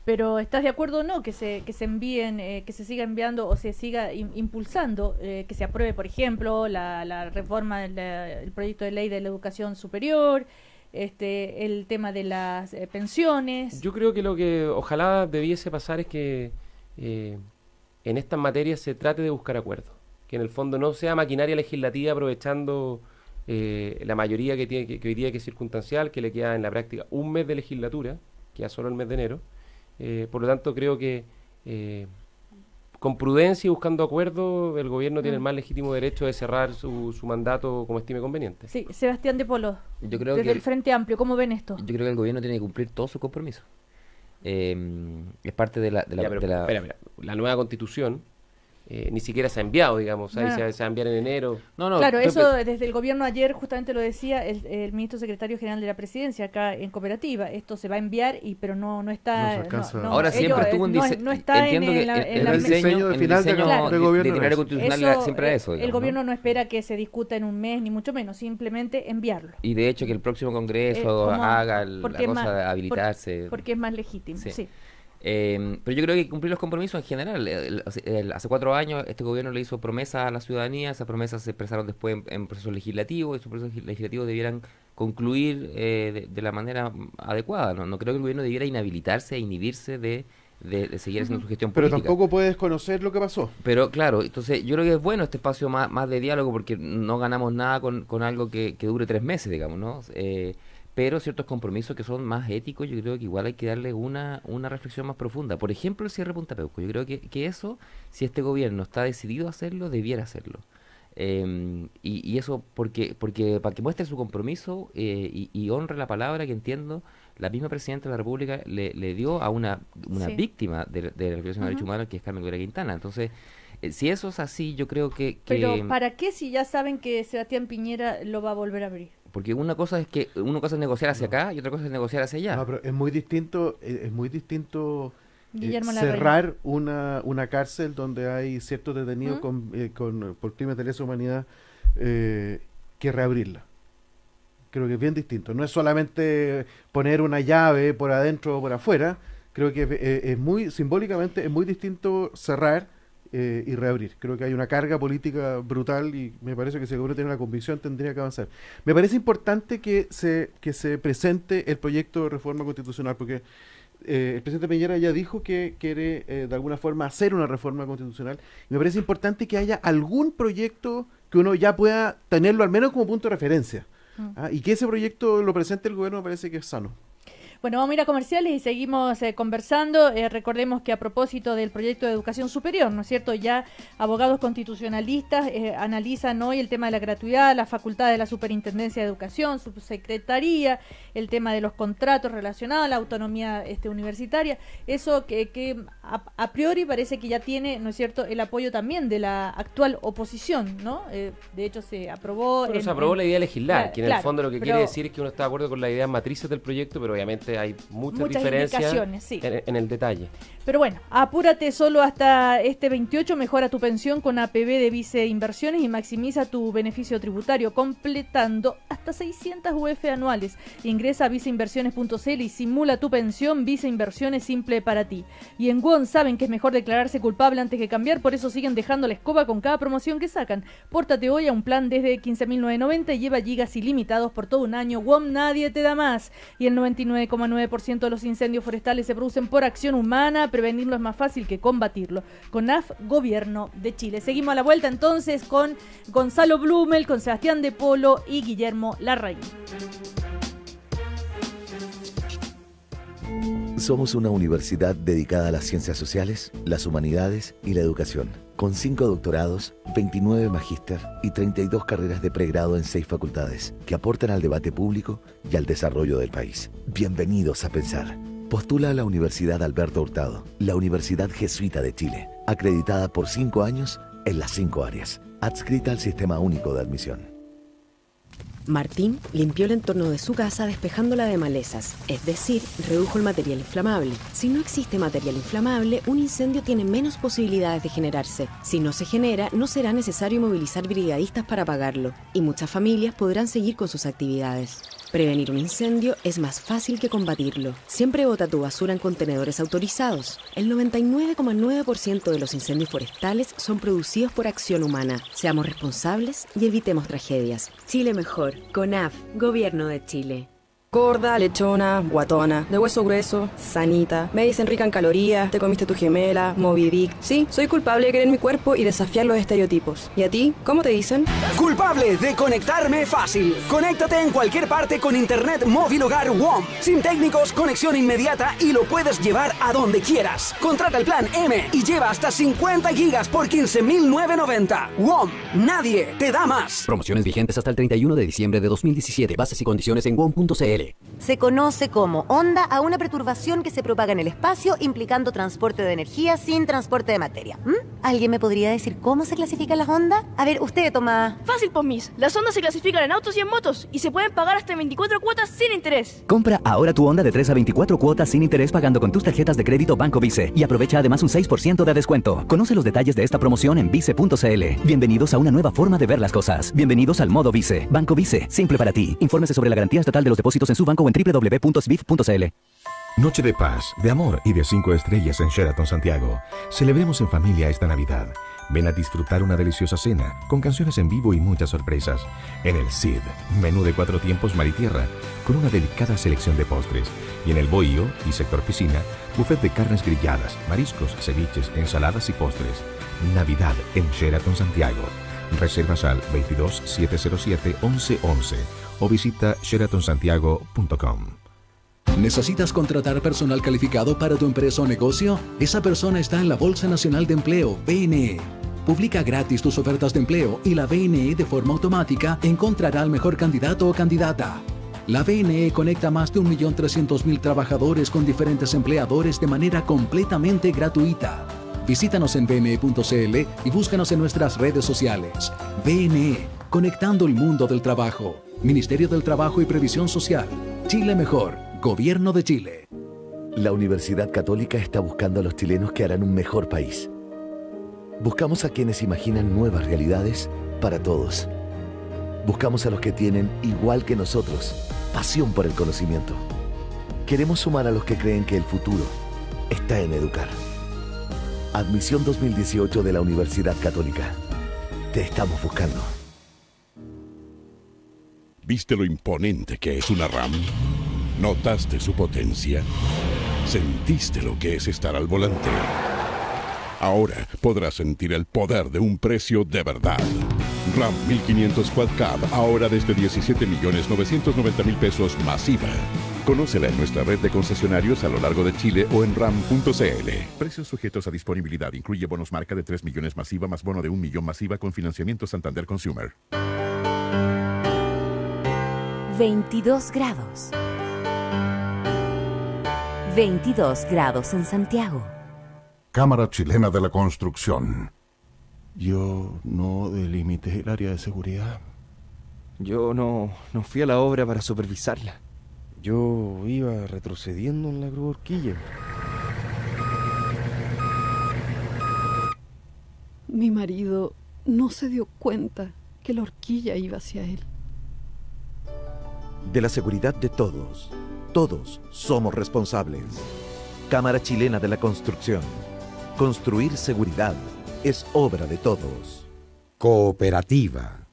Pero ¿estás de acuerdo o no que se envíen, que se siga enviando o se siga impulsando, que se apruebe, por ejemplo, la reforma, el proyecto de ley de la educación superior, el tema de las pensiones? Yo creo que lo que ojalá debiese pasar es que en estas materias se trate de buscar acuerdos, que en el fondo no sea maquinaria legislativa aprovechando la mayoría que hoy día que es circunstancial, que le queda en la práctica un mes de legislatura, queda solo el mes de enero. Por lo tanto, creo que con prudencia y buscando acuerdos, el gobierno tiene el más legítimo derecho de cerrar su mandato como estime conveniente. Sí, Sebastián de Polo, yo creo desde el Frente Amplio, ¿cómo ven esto? Yo creo que el gobierno tiene que cumplir todos sus compromisos. Es parte de la... Espera, la nueva Constitución ni siquiera se ha enviado, digamos, ahí se va a enviar en enero. Claro, eso desde el gobierno ayer justamente lo decía el ministro secretario general de la presidencia acá en Cooperativa, esto se va a enviar pero no está... Ahora siempre estuvo no está entiendo en el diseño del gobierno de itinerario constitucional siempre era eso. Digamos, el gobierno no espera que se discuta en un mes, ni mucho menos, simplemente enviarlo. Y de hecho que el próximo Congreso haga la cosa de habilitarse. Porque es más legítimo, sí. Pero yo creo que cumplir los compromisos en general. Hace 4 años este gobierno le hizo promesas a la ciudadanía, esas promesas se expresaron después en procesos legislativos, y esos procesos legislativos debieran concluir de la manera adecuada. No creo que el gobierno debiera inhabilitarse e inhibirse de seguir haciendo su gestión política. Pero tampoco puedes conocer lo que pasó. Pero claro, entonces yo creo que es bueno este espacio más de diálogo, porque no ganamos nada con algo que dure 3 meses, digamos, ¿no? Pero ciertos compromisos que son más éticos, yo creo que igual hay que darle una reflexión más profunda. Por ejemplo, el cierre de Punta Peuco. Yo creo que eso, si este gobierno está decidido a hacerlo, debiera hacerlo. Y eso porque para que muestre su compromiso y honre la palabra que entiendo, la misma presidenta de la República le dio a una víctima de la violación de derechos humanos, que es Carmen Gloria Quintana. Entonces, si eso es así, yo creo que... Pero ¿para qué si ya saben que Sebastián Piñera lo va a volver a abrir? Porque una cosa es negociar hacia acá y otra cosa es negociar hasia allá. No, pero es muy distinto cerrar una cárcel donde hay ciertos detenidos por crímenes de lesa humanidad que reabrirla. Creo que es bien distinto. No es solamente poner una llave por adentro o por afuera. Creo que simbólicamente es muy distinto cerrar y reabrir. Creo que hay una carga política brutal y me parece que si el gobierno tiene una convicción tendría que avanzar. Me parece importante que se presente el proyecto de reforma constitucional, porque el presidente Piñera ya dijo que quiere de alguna forma hacer una reforma constitucional. Me parece importante que haya algún proyecto que uno ya pueda tenerlo al menos como punto de referencia. Y que ese proyecto lo presente el gobierno me parece que es sano. Bueno, vamos a ir a comerciales y seguimos conversando. Recordemos que a propósito del proyecto de educación superior, ¿no es cierto? Ya abogados constitucionalistas analizan hoy el tema de la gratuidad, la facultad de la Superintendencia de Educación, subsecretaría, el tema de los contratos relacionados a la autonomía universitaria. Eso que a priori parece que ya tiene, ¿no es cierto?, el apoyo también de la actual oposición, ¿no? De hecho, se aprobó... Bueno, se aprobó la idea de legislar, que en el fondo lo que quiere pero, decir es que uno está de acuerdo con la idea matrices del proyecto, pero obviamente hay muchas diferencias sí. en el detalle. Pero bueno, apúrate solo hasta este 28, mejora tu pensión con APB de Vice Inversiones y maximiza tu beneficio tributario completando hasta 600 UF anuales. Ingresa a viceinversiones.cl y simula tu pensión. Vice Inversiones, simple para ti. Y en WOM saben que es mejor declararse culpable antes que cambiar, por eso siguen dejando la escoba con cada promoción que sacan. Pórtate hoy a un plan desde 15.990 y lleva gigas ilimitados por todo un año. WOM, nadie te da más. Y el 99,9% de los incendios forestales se producen por acción humana. Prevenirlo es más fácil que combatirlo. CONAF, Gobierno de Chile. Seguimos a la vuelta entonces con Gonzalo Blumel, con Sebastián de Polo y Guillermo Larraín. Somos una universidad dedicada a las ciencias sociales, las humanidades y la educación, con 5 doctorados, 29 magíster y 32 carreras de pregrado en 6 facultades, que aportan al debate público y al desarrollo del país. Bienvenidos a Pensar. Postula a la Universidad Alberto Hurtado, la Universidad Jesuita de Chile, acreditada por 5 años en las 5 áreas, adscrita al Sistema Único de Admisión. Martín limpió el entorno de su casa despejándola de malezas, es decir, redujo el material inflamable. Si no existe material inflamable, un incendio tiene menos posibilidades de generarse. Si no se genera, no será necesario movilizar brigadistas para apagarlo, y muchas familias podrán seguir con sus actividades. Prevenir un incendio es más fácil que combatirlo. Siempre bota tu basura en contenedores autorizados. El 99,9% de los incendios forestales son producidos por acción humana. Seamos responsables y evitemos tragedias. Chile mejor. CONAF, Gobierno de Chile. Gorda, lechona, guatona, de hueso grueso, sanita, me dicen rica en calorías, te comiste tu gemela, Moby Dick. Sí, soy culpable de querer mi cuerpo y desafiar los estereotipos. ¿Y a ti? ¿Cómo te dicen? Culpable de conectarme fácil. Conéctate en cualquier parte con internet móvil hogar WOM. Sin técnicos, conexión inmediata y lo puedes llevar a donde quieras. Contrata el plan M y lleva hasta 50 gigas por 15.990. WOM, nadie te da más. Promociones vigentes hasta el 31 de diciembre de 2017. Bases y condiciones en WOM.cl. Se conoce como onda a una perturbación que se propaga en el espacio implicando transporte de energía sin transporte de materia. ¿Alguien me podría decir cómo se clasifican las ondas? A ver, usted, Tomás. Fácil, Pomis. Las ondas se clasifican en autos y en motos y se pueden pagar hasta 24 cuotas sin interés. Compra ahora tu Honda de 3 a 24 cuotas sin interés pagando con tus tarjetas de crédito Banco Vice y aprovecha además un 6% de descuento. Conoce los detalles de esta promoción en vice.cl. Bienvenidos a una nueva forma de ver las cosas. Bienvenidos al modo Vice. Banco Vice, simple para ti. Infórmese sobre la garantía estatal de los depósitos en su banco o en www.svif.cl. Noche de paz, de amor y de 5 estrellas en Sheraton Santiago. Celebremos en familia esta Navidad. Ven a disfrutar una deliciosa cena, con canciones en vivo y muchas sorpresas. En el CID, menú de 4 tiempos mar y tierra, con una delicada selección de postres. Y en el Bohío y sector piscina, buffet de carnes grilladas, mariscos, ceviches, ensaladas y postres. Navidad en Sheraton Santiago. Reservas al 22 707 1111 o visita sheratonsantiago.com. ¿Necesitas contratar personal calificado para tu empresa o negocio? Esa persona está en la Bolsa Nacional de Empleo, BNE. Publica gratis tus ofertas de empleo y la BNE de forma automática encontrará al mejor candidato o candidata. La BNE conecta más de 1.300.000 trabajadores con diferentes empleadores de manera completamente gratuita. Visítanos en bne.cl y búscanos en nuestras redes sociales. BNE, conectando el mundo del trabajo. Ministerio del Trabajo y Previsión Social. Chile mejor. Gobierno de Chile. La Universidad Católica está buscando a los chilenos que harán un mejor país. Buscamos a quienes imaginan nuevas realidades para todos. Buscamos a los que tienen, igual que nosotros, pasión por el conocimiento. Queremos sumar a los que creen que el futuro está en educar. Admisión 2018 de la Universidad Católica. Te estamos buscando. ¿Viste lo imponente que es una RAM? ¿Notaste su potencia? ¿Sentiste lo que es estar al volante? Ahora podrás sentir el poder de un precio de verdad. RAM 1500 Quad Cab, ahora desde 17.990.000 pesos masiva. Conócela en nuestra red de concesionarios a lo largo de Chile o en ram.cl. Precios sujetos a disponibilidad. Incluye bonos marca de 3 millones masiva más bono de 1 millón masiva con financiamiento Santander Consumer. 22 grados. 22 grados en Santiago. Cámara Chilena de la Construcción. Yo no delimité el área de seguridad. Yo no fui a la obra para supervisarla. Yo iba retrocediendo en la grúa horquilla. Mi marido no se dio cuenta que la horquilla iba hacia él. De la seguridad de todos, todos somos responsables. Cámara Chilena de la Construcción. Construir seguridad es obra de todos. Cooperativa.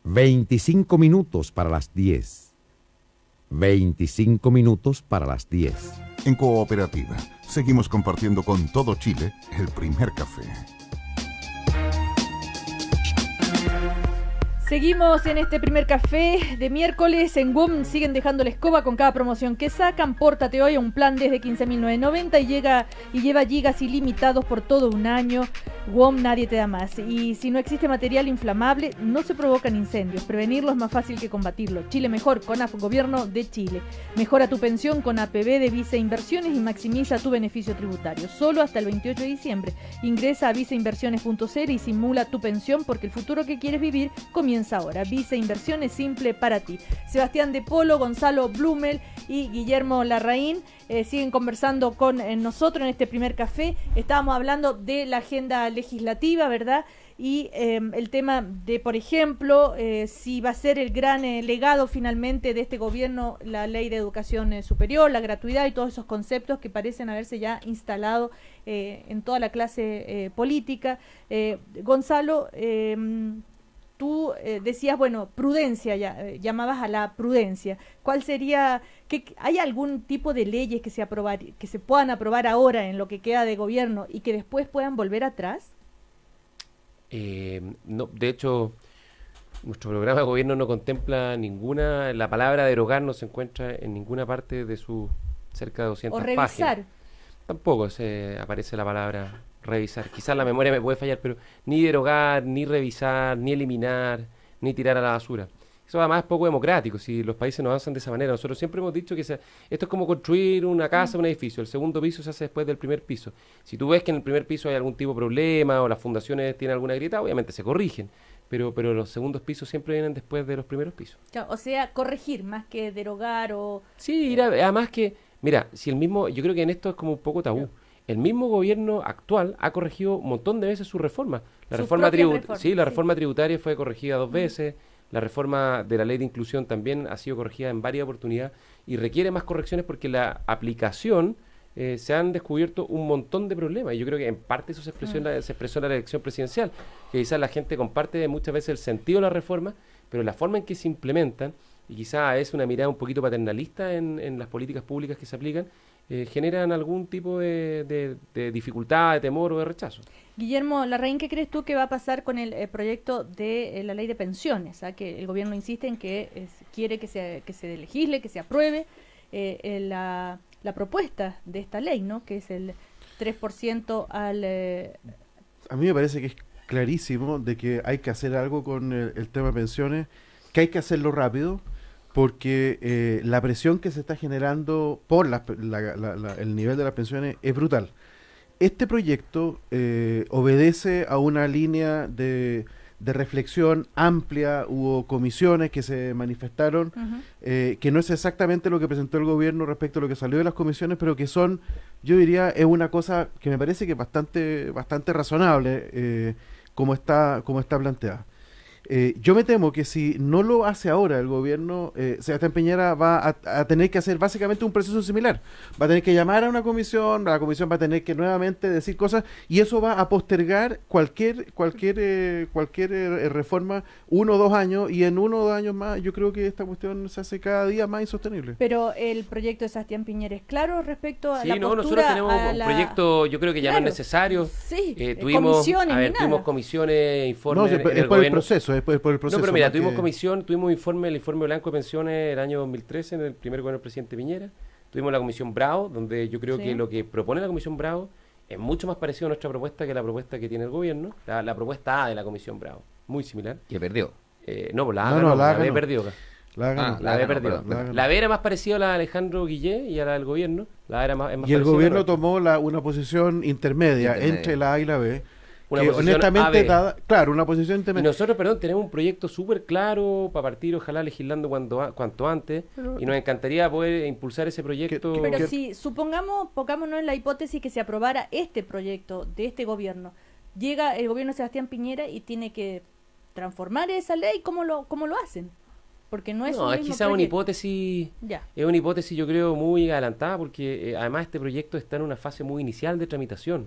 25 minutos para las 10. 25 minutos para las 10. En Cooperativa, seguimos compartiendo con todo Chile el primer café. Seguimos en este primer café de miércoles. En WOM siguen dejando la escoba con cada promoción que sacan. Pórtate hoy a un plan desde 15.990 y lleva gigas ilimitados por todo un año. WOM, nadie te da más. Y si no existe material inflamable, no se provocan incendios. Prevenirlo es más fácil que combatirlo. Chile mejor con Gobierno de Chile. Mejora tu pensión con APB de Visa Inversiones y maximiza tu beneficio tributario. Solo hasta el 28 de diciembre. Ingresa a visainversiones.cl y simula tu pensión porque el futuro que quieres vivir comienza ahora. Visa Inversiones, simple para ti. Sebastián de Polo, Gonzalo Blumel y Guillermo Larraín siguen conversando con nosotros en este primer café. Estábamos hablando de la agenda legislativa, ¿verdad? Y el tema de, por ejemplo, si va a ser el gran legado finalmente de este gobierno la ley de educación superior, la gratuidad y todos esos conceptos que parecen haberse ya instalado en toda la clase política. Gonzalo, tú decías, bueno, prudencia, llamabas a la prudencia. ¿Cuál sería, hay algún tipo de leyes que se puedan aprobar ahora en lo que queda de gobierno y que después puedan volver atrás? No, de hecho, nuestro programa de gobierno no contempla ninguna, la palabra derogar no se encuentra en ninguna parte de sus cerca de 200 páginas. ¿O revisar? Tampoco aparece la palabra revisar. Quizás la memoria me puede fallar, pero ni derogar, ni revisar, ni eliminar, ni tirar a la basura. Eso además es poco democrático, si los países no avanzan de esa manera. Nosotros siempre hemos dicho que esto es como construir una casa, un edificio. El segundo piso se hace después del primer piso. Si tú ves que en el primer piso hay algún tipo de problema o las fundaciones tienen alguna grieta, obviamente se corrigen. Pero los segundos pisos siempre vienen después de los primeros pisos. Claro, o sea, corregir más que derogar o... Sí, además que, mira, si yo creo que en esto es como un poco tabú. Claro. El mismo gobierno actual ha corregido un montón de veces su reforma. La reforma tributaria fue corregida 2 veces. La reforma de la ley de inclusión también ha sido corregida en varias oportunidades y requiere más correcciones porque la aplicación se han descubierto un montón de problemas. Y yo creo que en parte eso se expresó en la elección presidencial, que quizás la gente comparte muchas veces el sentido de la reforma, pero la forma en que se implementan, y quizás es una mirada un poquito paternalista en las políticas públicas que se aplican, generan algún tipo de dificultad, de temor o de rechazo. Guillermo Larraín, ¿qué crees tú que va a pasar con el proyecto de la ley de pensiones? Que el gobierno insiste en que quiere que se legisle, que se apruebe la propuesta de esta ley, ¿no? Que es el 3% al... A mí me parece que es clarísimo de que hay que hacer algo con el tema de pensiones, que hay que hacerlo rápido, porque la presión que se está generando por el nivel de las pensiones es brutal. Este proyecto obedece a una línea de reflexión amplia. Hubo comisiones que se manifestaron, que no es exactamente lo que presentó el gobierno respecto a lo que salió de las comisiones, pero que son, yo diría, es una cosa que me parece que bastante razonable como está planteada. Yo me temo que si no lo hace ahora el gobierno, Sebastián Piñera va a tener que hacer básicamente un proceso similar. Va a tener que llamar a una comisión, la comisión va a tener que nuevamente decir cosas, y eso va a postergar cualquier reforma 1 o 2 años, y en 1 o 2 años más yo creo que esta cuestión se hace cada día más insostenible. Pero el proyecto de Sebastián Piñera es claro respecto a la postura, nosotros tenemos un proyecto, yo creo que ya no es necesario. Sí, tuvimos comisiones, informes. No, es por el proceso. es por el proceso. No, pero mira, tuvimos el informe blanco de pensiones el año 2013, en el primer gobierno del presidente Piñera. Tuvimos la comisión Bravo, donde yo creo que lo que propone la comisión Bravo es mucho más parecido a nuestra propuesta que la propuesta que tiene el gobierno. La propuesta A de la comisión Bravo, muy similar. ¿Que perdió? No, pues la B perdió. La B perdió. La B era más parecida a la de Alejandro Guillé y a la del gobierno. La A era más y el gobierno tomó una posición intermedia entre la A y la B. Que honestamente una posición intermedia. Y nosotros, tenemos un proyecto súper claro para partir, ojalá legislando cuanto antes, y nos encantaría poder impulsar ese proyecto. Pero si pongámonos en la hipótesis que se aprobara este proyecto de este gobierno, llega el gobierno de Sebastián Piñera y tiene que transformar esa ley, ¿cómo lo hacen? Porque no es quizá una hipótesis, es una hipótesis yo creo muy adelantada, porque además este proyecto está en una fase muy inicial de tramitación.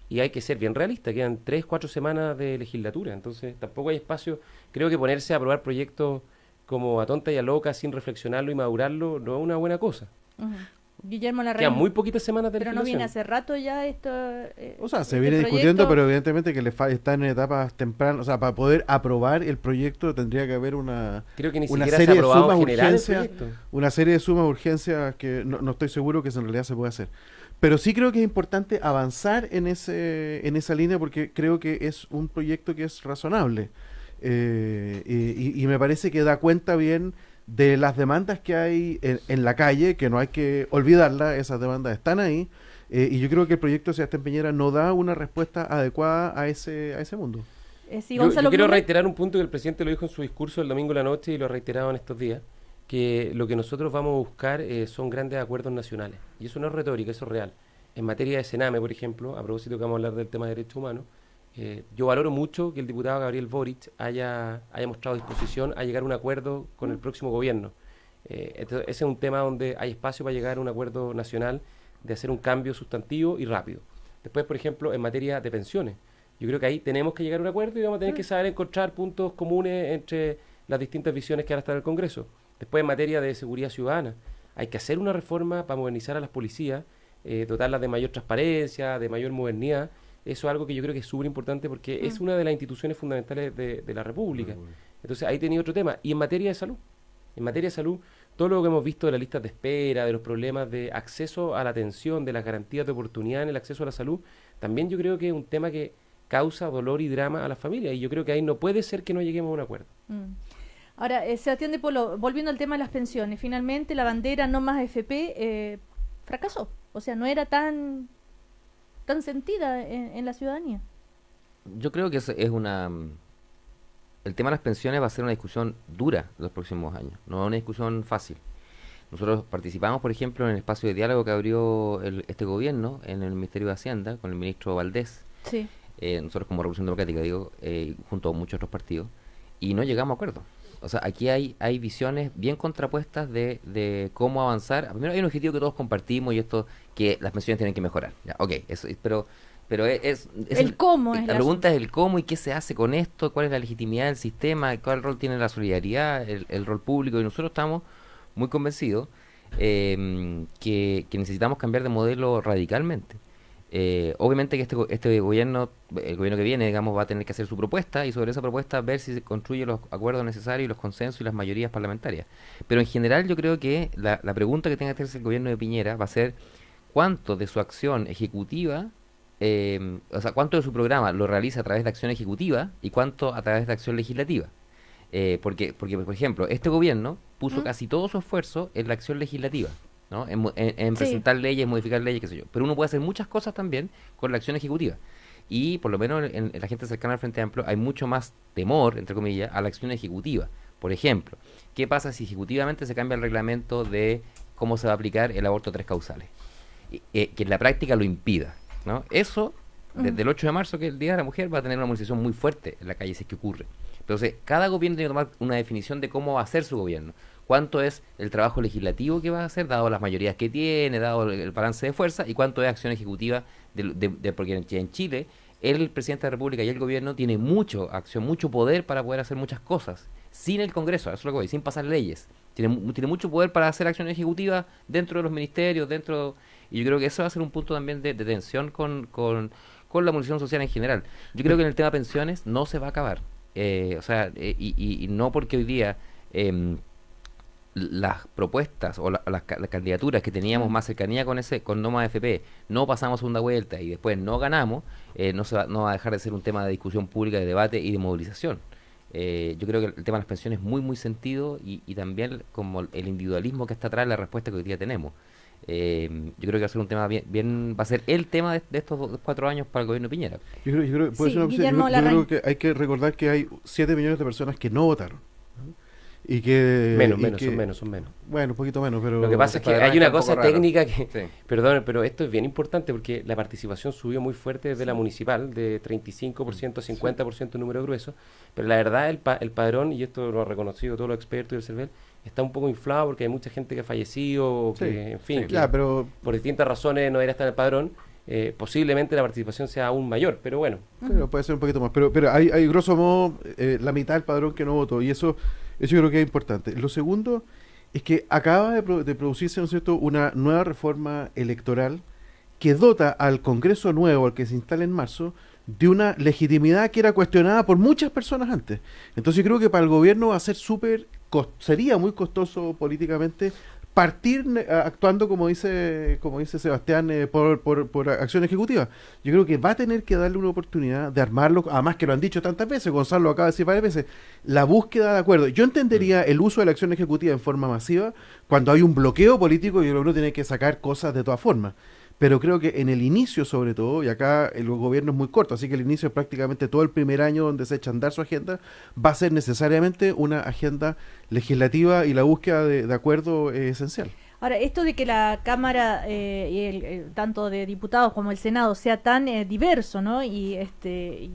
Y hay que ser bien realista, quedan 3-4 semanas de legislatura, entonces tampoco hay espacio. Creo que ponerse a aprobar proyectos como a tonta y a loca sin reflexionarlo y madurarlo no es una buena cosa. Guillermo Larraín. Quedan muy poquitas semanas de legislación. Pero no viene hace rato ya esto. Se viene discutiendo, pero evidentemente que está en etapas tempranas. O sea, para poder aprobar el proyecto tendría que haber una serie de sumas urgencias. Una serie de sumas urgencias que no estoy seguro que en realidad se pueda hacer. Pero sí creo que es importante avanzar en esa línea, porque creo que es un proyecto que es razonable. Y me parece que da cuenta bien de las demandas que hay en la calle, que no hay que olvidarlas, esas demandas están ahí, y yo creo que el proyecto de Sebastián Piñera no da una respuesta adecuada a ese mundo. Yo quiero reiterar un punto que el presidente lo dijo en su discurso el domingo en la noche y lo ha reiterado en estos días, que lo que nosotros vamos a buscar son grandes acuerdos nacionales, y eso no es retórica, eso es real. En materia de Sename, por ejemplo, a propósito que vamos a hablar del tema de derechos humanos, yo valoro mucho que el diputado Gabriel Boric haya mostrado disposición a llegar a un acuerdo con el próximo gobierno. Entonces, ese es un tema donde hay espacio para llegar a un acuerdo nacional de hacer un cambio sustantivo y rápido. Después, por ejemplo, en materia de pensiones, yo creo que ahí tenemos que llegar a un acuerdo y vamos a tener que saber encontrar puntos comunes entre las distintas visiones que ahora están en el Congreso. Después, en materia de seguridad ciudadana, hay que hacer una reforma para modernizar a las policías, dotarlas de mayor transparencia, de mayor modernidad. Eso es algo que yo creo que es súper importante porque es una de las instituciones fundamentales de la República. Entonces, ahí tenía otro tema. Y en materia de salud, todo lo que hemos visto de las listas de espera, de los problemas de acceso a la atención, de las garantías de oportunidad en el acceso a la salud, también yo creo que es un tema que causa dolor y drama a las familias. Y yo creo que ahí no puede ser que no lleguemos a un acuerdo. Ahora, Sebastián de Polo, volviendo al tema de las pensiones, finalmente la bandera no más AFP fracasó. O sea, no era tan sentida en la ciudadanía. Yo creo que el tema de las pensiones va a ser una discusión dura los próximos años, no una discusión fácil. Nosotros participamos, por ejemplo, en el espacio de diálogo que abrió este gobierno en el Ministerio de Hacienda con el ministro Valdés. Sí. Nosotros como Revolución Democrática, junto a muchos otros partidos, y no llegamos a acuerdo. O sea, aquí hay visiones bien contrapuestas de cómo avanzar. Primero hay un objetivo que todos compartimos y esto, que las pensiones tienen que mejorar. Ya, eso, pero es el cómo. La pregunta es el cómo y qué se hace con esto, cuál es la legitimidad del sistema, cuál rol tiene la solidaridad, el rol público. Y nosotros estamos muy convencidos que necesitamos cambiar de modelo radicalmente. Obviamente que este gobierno, el gobierno que viene, digamos, va a tener que hacer su propuesta y sobre esa propuesta ver si se construye los acuerdos necesarios y los consensos y las mayorías parlamentarias. Pero en general yo creo que la pregunta que tenga que hacerse el gobierno de Piñera va a ser cuánto de su acción ejecutiva, cuánto de su programa lo realiza a través de acción ejecutiva y cuánto a través de acción legislativa. Porque, por ejemplo, este gobierno puso casi todo su esfuerzo en la acción legislativa, ¿no? En presentar leyes, modificar leyes, qué sé yo. Pero uno puede hacer muchas cosas también con la acción ejecutiva. Y por lo menos en la gente cercana al Frente Amplio hay mucho más temor, entre comillas, a la acción ejecutiva. Por ejemplo, ¿qué pasa si ejecutivamente se cambia el reglamento de cómo se va a aplicar el aborto 3 causales? Que en la práctica lo impida, ¿no? Eso, desde el 8 de marzo, que es el Día de la Mujer, va a tener una movilización muy fuerte en la calle si es que ocurre. Entonces, cada gobierno tiene que tomar una definición de cómo va a ser su gobierno. Cuánto es el trabajo legislativo que va a hacer, dado las mayorías que tiene, dado el balance de fuerza, y cuánto es acción ejecutiva, porque en Chile el presidente de la República y el gobierno tiene mucho poder para poder hacer muchas cosas, sin el Congreso, eso es lo que voy, sin pasar leyes. Tiene mucho poder para hacer acción ejecutiva dentro de los ministerios, y yo creo que eso va a ser un punto también de tensión con la movilización social en general. Yo creo que en el tema pensiones no se va a acabar. y no porque hoy día las propuestas o las candidaturas que teníamos más cercanía con no más FP, no pasamos segunda vuelta y después no ganamos, no va a dejar de ser un tema de discusión pública, de debate y de movilización. Yo creo que el tema de las pensiones es muy sentido y también como el individualismo que está atrás de la respuesta que hoy día tenemos. Yo creo que va a ser un tema va a ser el tema de estos 4 años para el gobierno de Piñera. Yo creo que hay que recordar que hay 7 millones de personas que no votaron. Y que son menos. Bueno, un poquito menos, pero... Lo que pasa es que hay una cosa técnica que... Sí. Perdón, pero esto es bien importante porque la participación subió muy fuerte desde la municipal, de 35% a 50% número grueso, pero la verdad el padrón, y esto lo han reconocido todos los expertos del CERVEL, está un poco inflado porque hay mucha gente que ha fallecido, o que, en fin, pero por distintas razones no debería estar en el padrón. Posiblemente la participación sea aún mayor, pero bueno. Pero puede ser un poquito más. Pero hay grosso modo la mitad del padrón que no votó, y eso yo creo que es importante. Lo segundo es que acaba de producirse, ¿no es cierto?, una nueva reforma electoral que dota al Congreso nuevo, al que se instala en marzo, de una legitimidad que era cuestionada por muchas personas antes. Entonces yo creo que para el gobierno va a ser sería muy costoso políticamente partir actuando como dice Sebastián por acción ejecutiva. Yo creo que va a tener que darle una oportunidad de armarlo, además que lo han dicho tantas veces, Gonzalo lo acaba de decir varias veces, la búsqueda de acuerdo. Yo entendería el uso de la acción ejecutiva en forma masiva cuando hay un bloqueo político y el gobierno tiene que sacar cosas de todas formas. Pero creo que en el inicio, sobre todo, y acá el gobierno es muy corto, así que el inicio es prácticamente todo el primer año donde se echa a andar su agenda, va a ser necesariamente una agenda legislativa y la búsqueda de acuerdo es esencial. Ahora, esto de que la Cámara, tanto de diputados como el Senado, sea tan diverso, ¿no? Y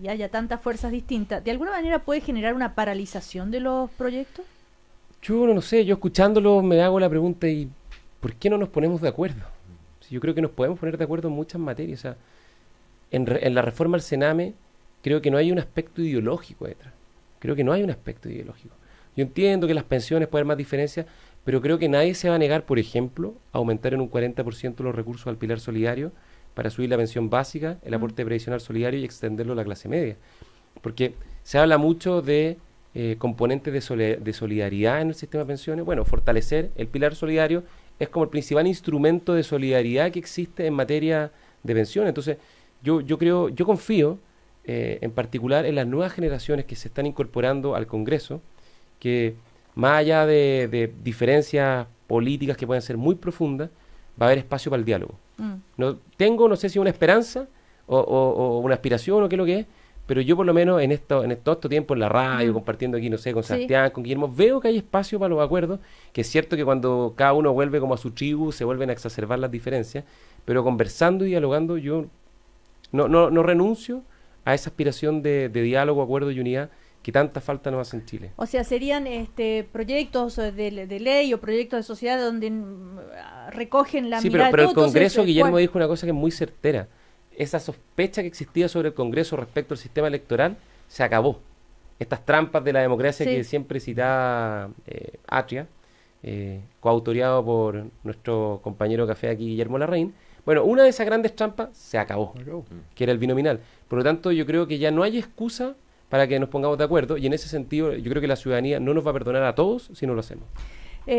haya tantas fuerzas distintas, ¿de alguna manera puede generar una paralización de los proyectos? Yo no sé, yo escuchándolo me hago la pregunta, ¿y por qué no nos ponemos de acuerdo? Yo creo que nos podemos poner de acuerdo en muchas materias. O sea, en la reforma al Sename creo que no hay un aspecto ideológico detrás. Creo que no hay un aspecto ideológico. Yo entiendo que las pensiones pueden haber más diferencias, pero creo que nadie se va a negar, por ejemplo, a aumentar en un 40% los recursos al pilar solidario para subir la pensión básica, el aporte previsional solidario y extenderlo a la clase media. Porque se habla mucho de componentes de solidaridad en el sistema de pensiones. Bueno, fortalecer el pilar solidario es como el principal instrumento de solidaridad que existe en materia de pensiones. Entonces, yo confío en particular en las nuevas generaciones que se están incorporando al Congreso, que más allá de diferencias políticas que pueden ser muy profundas, va a haber espacio para el diálogo. No sé si una esperanza o una aspiración o qué es lo que es, pero yo por lo menos en todo este tiempo en la radio, compartiendo aquí, no sé, con Sebastián, con Guillermo, veo que hay espacio para los acuerdos, que es cierto que cuando cada uno vuelve como a su tribu, se vuelven a exacerbar las diferencias, pero conversando y dialogando, yo no renuncio a esa aspiración de diálogo, acuerdo y unidad que tanta falta nos hace en Chile. O sea, serían proyectos de ley o proyectos de sociedad donde recogen la mirada pero de el Congreso, Guillermo dijo una cosa que es muy certera. Esa sospecha que existía sobre el Congreso respecto al sistema electoral se acabó. Estas trampas de la democracia que siempre citaba Atria, coautoriado por nuestro compañero café aquí, Guillermo Larraín. Bueno, una de esas grandes trampas se acabó, que era el binominal. Por lo tanto, yo creo que ya no hay excusa para que nos pongamos de acuerdo, y en ese sentido yo creo que la ciudadanía no nos va a perdonar a todos si no lo hacemos.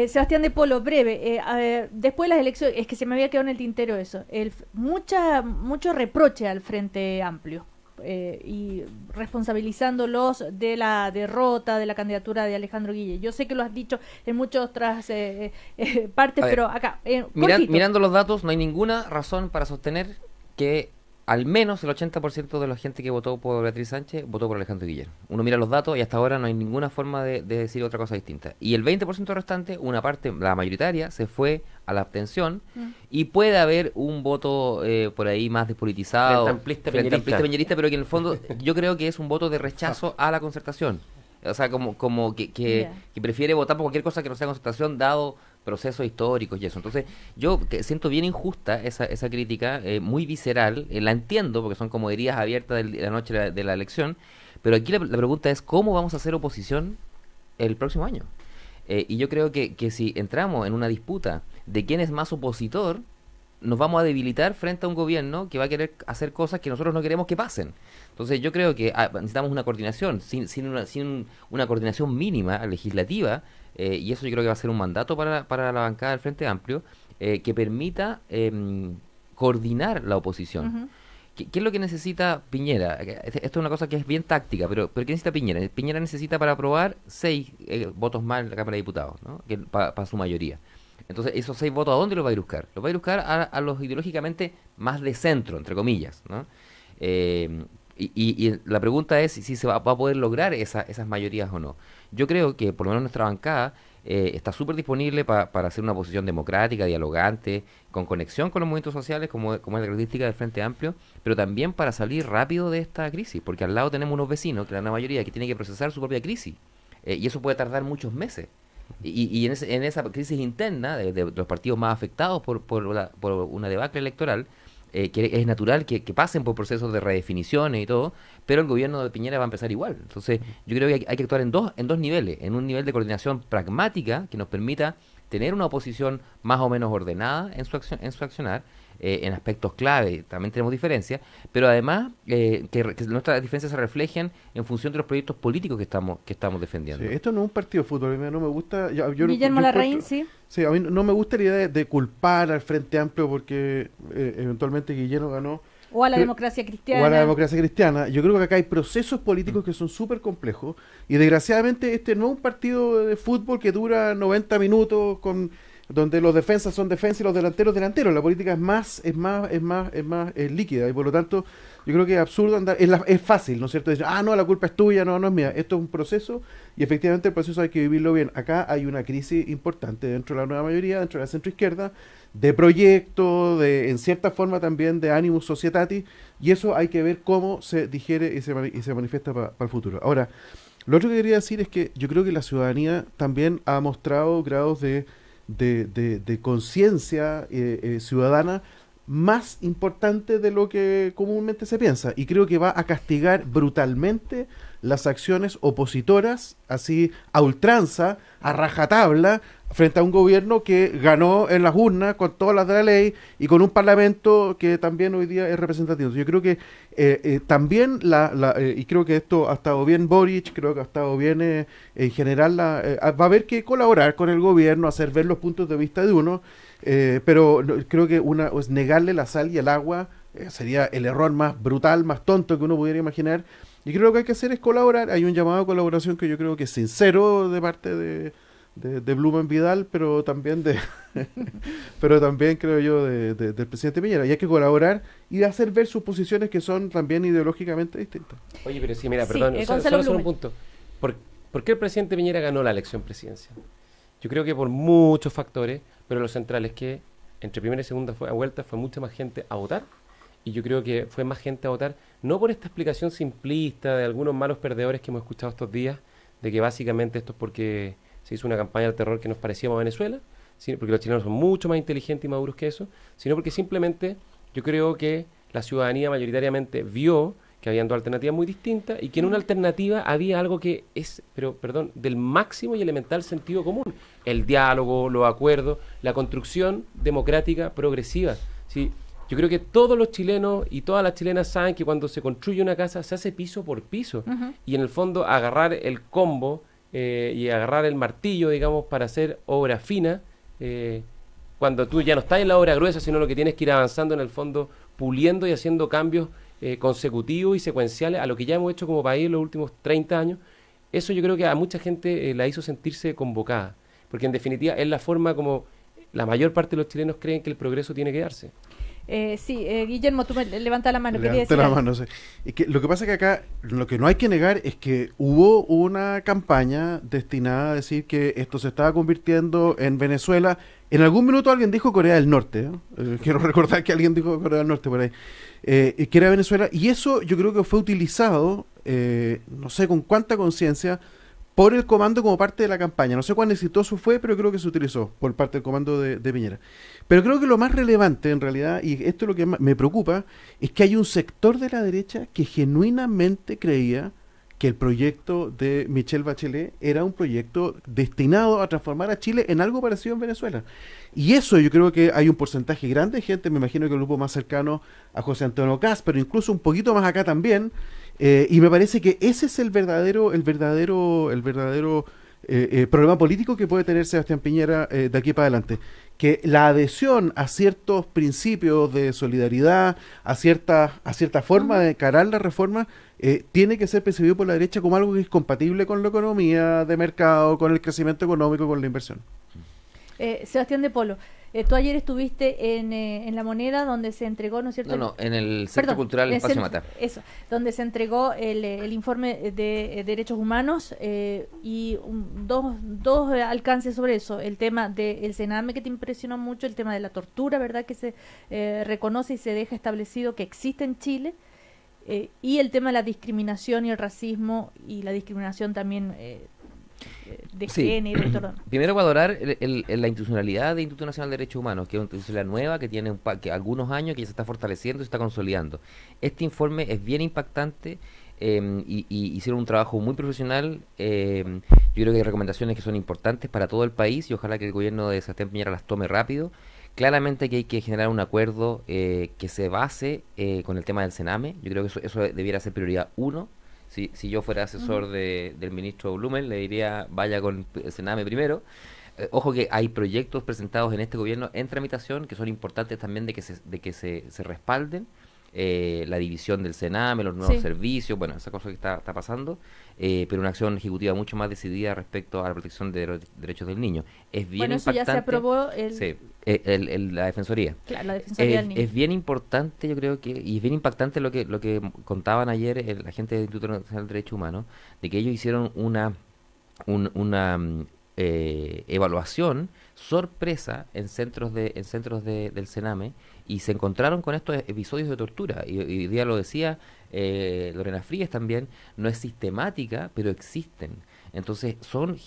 Sebastián de Polo, breve, después de las elecciones, es que se me había quedado en el tintero eso, mucho reproche al Frente Amplio y responsabilizándolos de la derrota de la candidatura de Alejandro Guille. Yo sé que lo has dicho en muchas otras partes, pero acá, mirando los datos, no hay ninguna razón para sostener que al menos el 80% de la gente que votó por Beatriz Sánchez votó por Alejandro Guillermo. Uno mira los datos y hasta ahora no hay ninguna forma de decir otra cosa distinta. Y el 20% restante, una parte, la mayoritaria, se fue a la abstención y puede haber un voto por ahí más despolitizado, amplista piñerista, pero que en el fondo yo creo que es un voto de rechazo a la concertación. O sea, como que prefiere votar por cualquier cosa que no sea concertación, dado procesos históricos y eso. Entonces, yo siento bien injusta esa crítica, muy visceral, la entiendo, porque son como heridas abiertas de la noche de la elección, pero aquí la pregunta es, ¿cómo vamos a hacer oposición el próximo año? Y yo creo que si entramos en una disputa de quién es más opositor, nos vamos a debilitar frente a un gobierno que va a querer hacer cosas que nosotros no queremos que pasen. Entonces yo creo que necesitamos una coordinación, sin una coordinación mínima legislativa, y eso yo creo que va a ser un mandato para la bancada del Frente Amplio, que permita coordinar la oposición. ¿Qué es lo que necesita Piñera? Esto es una cosa que es bien táctica, pero ¿qué necesita Piñera? Piñera necesita para aprobar 6 votos más en la Cámara de Diputados, ¿no? Para su mayoría. Entonces, esos 6 votos, ¿a dónde los va a ir a buscar? Los va a ir a buscar a los ideológicamente más de centro, entre comillas, ¿no? Y la pregunta es si se va a poder lograr esas mayorías o no. Yo creo que, por lo menos nuestra bancada, está súper disponible para hacer una oposición democrática, dialogante, con conexión con los movimientos sociales, como es la característica del Frente Amplio, pero también para salir rápido de esta crisis, porque al lado tenemos unos vecinos, que la gran mayoría, que tienen que procesar su propia crisis, y eso puede tardar muchos meses. Y en esa crisis interna de los partidos más afectados por una debacle electoral, que es natural que pasen por procesos de redefiniciones y todo, pero el gobierno de Piñera va a empezar igual. Entonces yo creo que hay que actuar en dos niveles, en un nivel de coordinación pragmática que nos permita tener una oposición más o menos ordenada en su accionar, en aspectos clave también tenemos diferencias, pero además que nuestras diferencias se reflejen en función de los proyectos políticos que estamos defendiendo. Sí, esto no es un partido de fútbol, a mí no me gusta... Guillermo Larraín, sí. Sí, a mí no me gusta la idea de culpar al Frente Amplio porque eventualmente Guillermo ganó. O a la democracia cristiana. O a la democracia cristiana. Yo creo que acá hay procesos políticos que son súper complejos y desgraciadamente este no es un partido de fútbol que dura 90 minutos donde los defensas son defensas y los delanteros delanteros. La política es más líquida y por lo tanto yo creo que es absurdo andar, es fácil, ¿no es cierto? Decir, no, la culpa es tuya, no es mía. Esto es un proceso y efectivamente el proceso hay que vivirlo bien. Acá hay una crisis importante dentro de la nueva mayoría, dentro de la centroizquierda, de proyecto, en cierta forma también de animus societatis, y eso hay que ver cómo se digiere y se manifiesta para el futuro. Ahora, lo otro que quería decir es que yo creo que la ciudadanía también ha mostrado grados de conciencia ciudadana más importante de lo que comúnmente se piensa, y creo que va a castigar brutalmente las acciones opositoras, así a ultranza, a rajatabla, frente a un gobierno que ganó en las urnas con todas las de la ley y con un parlamento que también hoy día es representativo. Yo creo que también y creo que esto ha estado bien Boric, creo que ha estado bien en general, va a haber que colaborar con el gobierno, hacer ver los puntos de vista de uno, pero creo que es negarle la sal y el agua sería el error más brutal, más tonto que uno pudiera imaginar, y creo que lo que hay que hacer es colaborar. Hay un llamado a colaboración que yo creo que es sincero de parte de Blumen Vidal, pero también creo yo del presidente Piñera, y hay que colaborar y hacer ver sus posiciones que son también ideológicamente distintas. Oye, pero sí, mira, perdón, solo un punto. ¿Por qué el presidente Piñera ganó la elección presidencial? Yo creo que por muchos factores, pero lo central es que entre primera y segunda vuelta fue mucha más gente a votar, y yo creo que fue más gente a votar, no por esta explicación simplista de algunos malos perdedores que hemos escuchado estos días, de que básicamente esto es porque se hizo una campaña del terror que nos parecía a Venezuela, sino porque los chilenos son mucho más inteligentes y maduros que eso, sino porque simplemente yo creo que la ciudadanía mayoritariamente vio que habían dos alternativas muy distintas y que en una alternativa había algo que es, del máximo y elemental sentido común: el diálogo, los acuerdos, la construcción democrática progresiva. ¿Sí? Yo creo que todos los chilenos y todas las chilenas saben que cuando se construye una casa se hace piso por piso, y en el fondo agarrar el combo y agarrar el martillo, digamos, para hacer obra fina, cuando tú ya no estás en la obra gruesa, sino lo que tienes que ir avanzando en el fondo, puliendo y haciendo cambios consecutivos y secuenciales a lo que ya hemos hecho como país en los últimos 30 años. Eso yo creo que a mucha gente la hizo sentirse convocada, porque en definitiva es la forma como la mayor parte de los chilenos creen que el progreso tiene que darse. Guillermo, tú me levantas la mano. Sí. Es que lo que pasa es que acá lo que no hay que negar es que hubo una campaña destinada a decir que esto se estaba convirtiendo en Venezuela. En algún minuto alguien dijo Corea del Norte, quiero recordar que alguien dijo Corea del Norte por ahí, que era Venezuela, y eso yo creo que fue utilizado, no sé con cuánta conciencia, por el comando como parte de la campaña. No sé cuán exitoso fue, pero creo que se utilizó por parte del comando de Piñera. Pero creo que lo más relevante en realidad, y esto es lo que me preocupa, es que hay un sector de la derecha que genuinamente creía que el proyecto de Michelle Bachelet era un proyecto destinado a transformar a Chile en algo parecido en Venezuela. Y eso yo creo que hay un porcentaje grande de gente, me imagino que el grupo más cercano a José Antonio Kast, pero incluso un poquito más acá también, y me parece que ese es el verdadero problema político que puede tener Sebastián Piñera de aquí para adelante, que la adhesión a ciertos principios de solidaridad, a cierta forma de encarar la reforma, tiene que ser percibido por la derecha como algo que es compatible con la economía de mercado, con el crecimiento económico, con la inversión. Sebastián de Polo, tú ayer estuviste en La Moneda, donde se entregó, ¿no es cierto? No, en el Centro Cultural Espacio Mata. Eso, donde se entregó el informe de derechos humanos y dos alcances sobre eso. El tema del Sename, que te impresionó mucho, el tema de la tortura, ¿verdad? Que se reconoce y se deja establecido que existe en Chile, y el tema de la discriminación y el racismo, y la discriminación también de género y todo. Primero, valorar la institucionalidad del Instituto Nacional de Derechos Humanos, que es una institucionalidad nueva, que tiene algunos años, que ya se está fortaleciendo y se está consolidando. Este informe es bien impactante, y hicieron un trabajo muy profesional. Yo creo que hay recomendaciones que son importantes para todo el país, y ojalá que el gobierno de Sebastián Piñera las tome rápido. Claramente que hay que generar un acuerdo que se base con el tema del Sename. Yo creo que eso debiera ser prioridad 1. Si yo fuera asesor del ministro Blumel, le diría vaya con el Sename primero. Ojo que hay proyectos presentados en este gobierno en tramitación que son importantes también de que se respalden. La división del Sename, los nuevos servicios, bueno, esa cosa que está pasando, pero una acción ejecutiva mucho más decidida respecto a la protección de derechos del niño. Es bien impactante. Eso ya se aprobó la Defensoría. Claro, la Defensoría del Niño. Es bien importante, yo creo que, y es bien impactante lo que contaban ayer la gente del Instituto Nacional de Derechos Humanos, de que ellos hicieron una evaluación sorpresa en centros del Sename, y se encontraron con estos episodios de tortura, y hoy día lo decía Lorena Frías también, no es sistemática, pero existen. Entonces son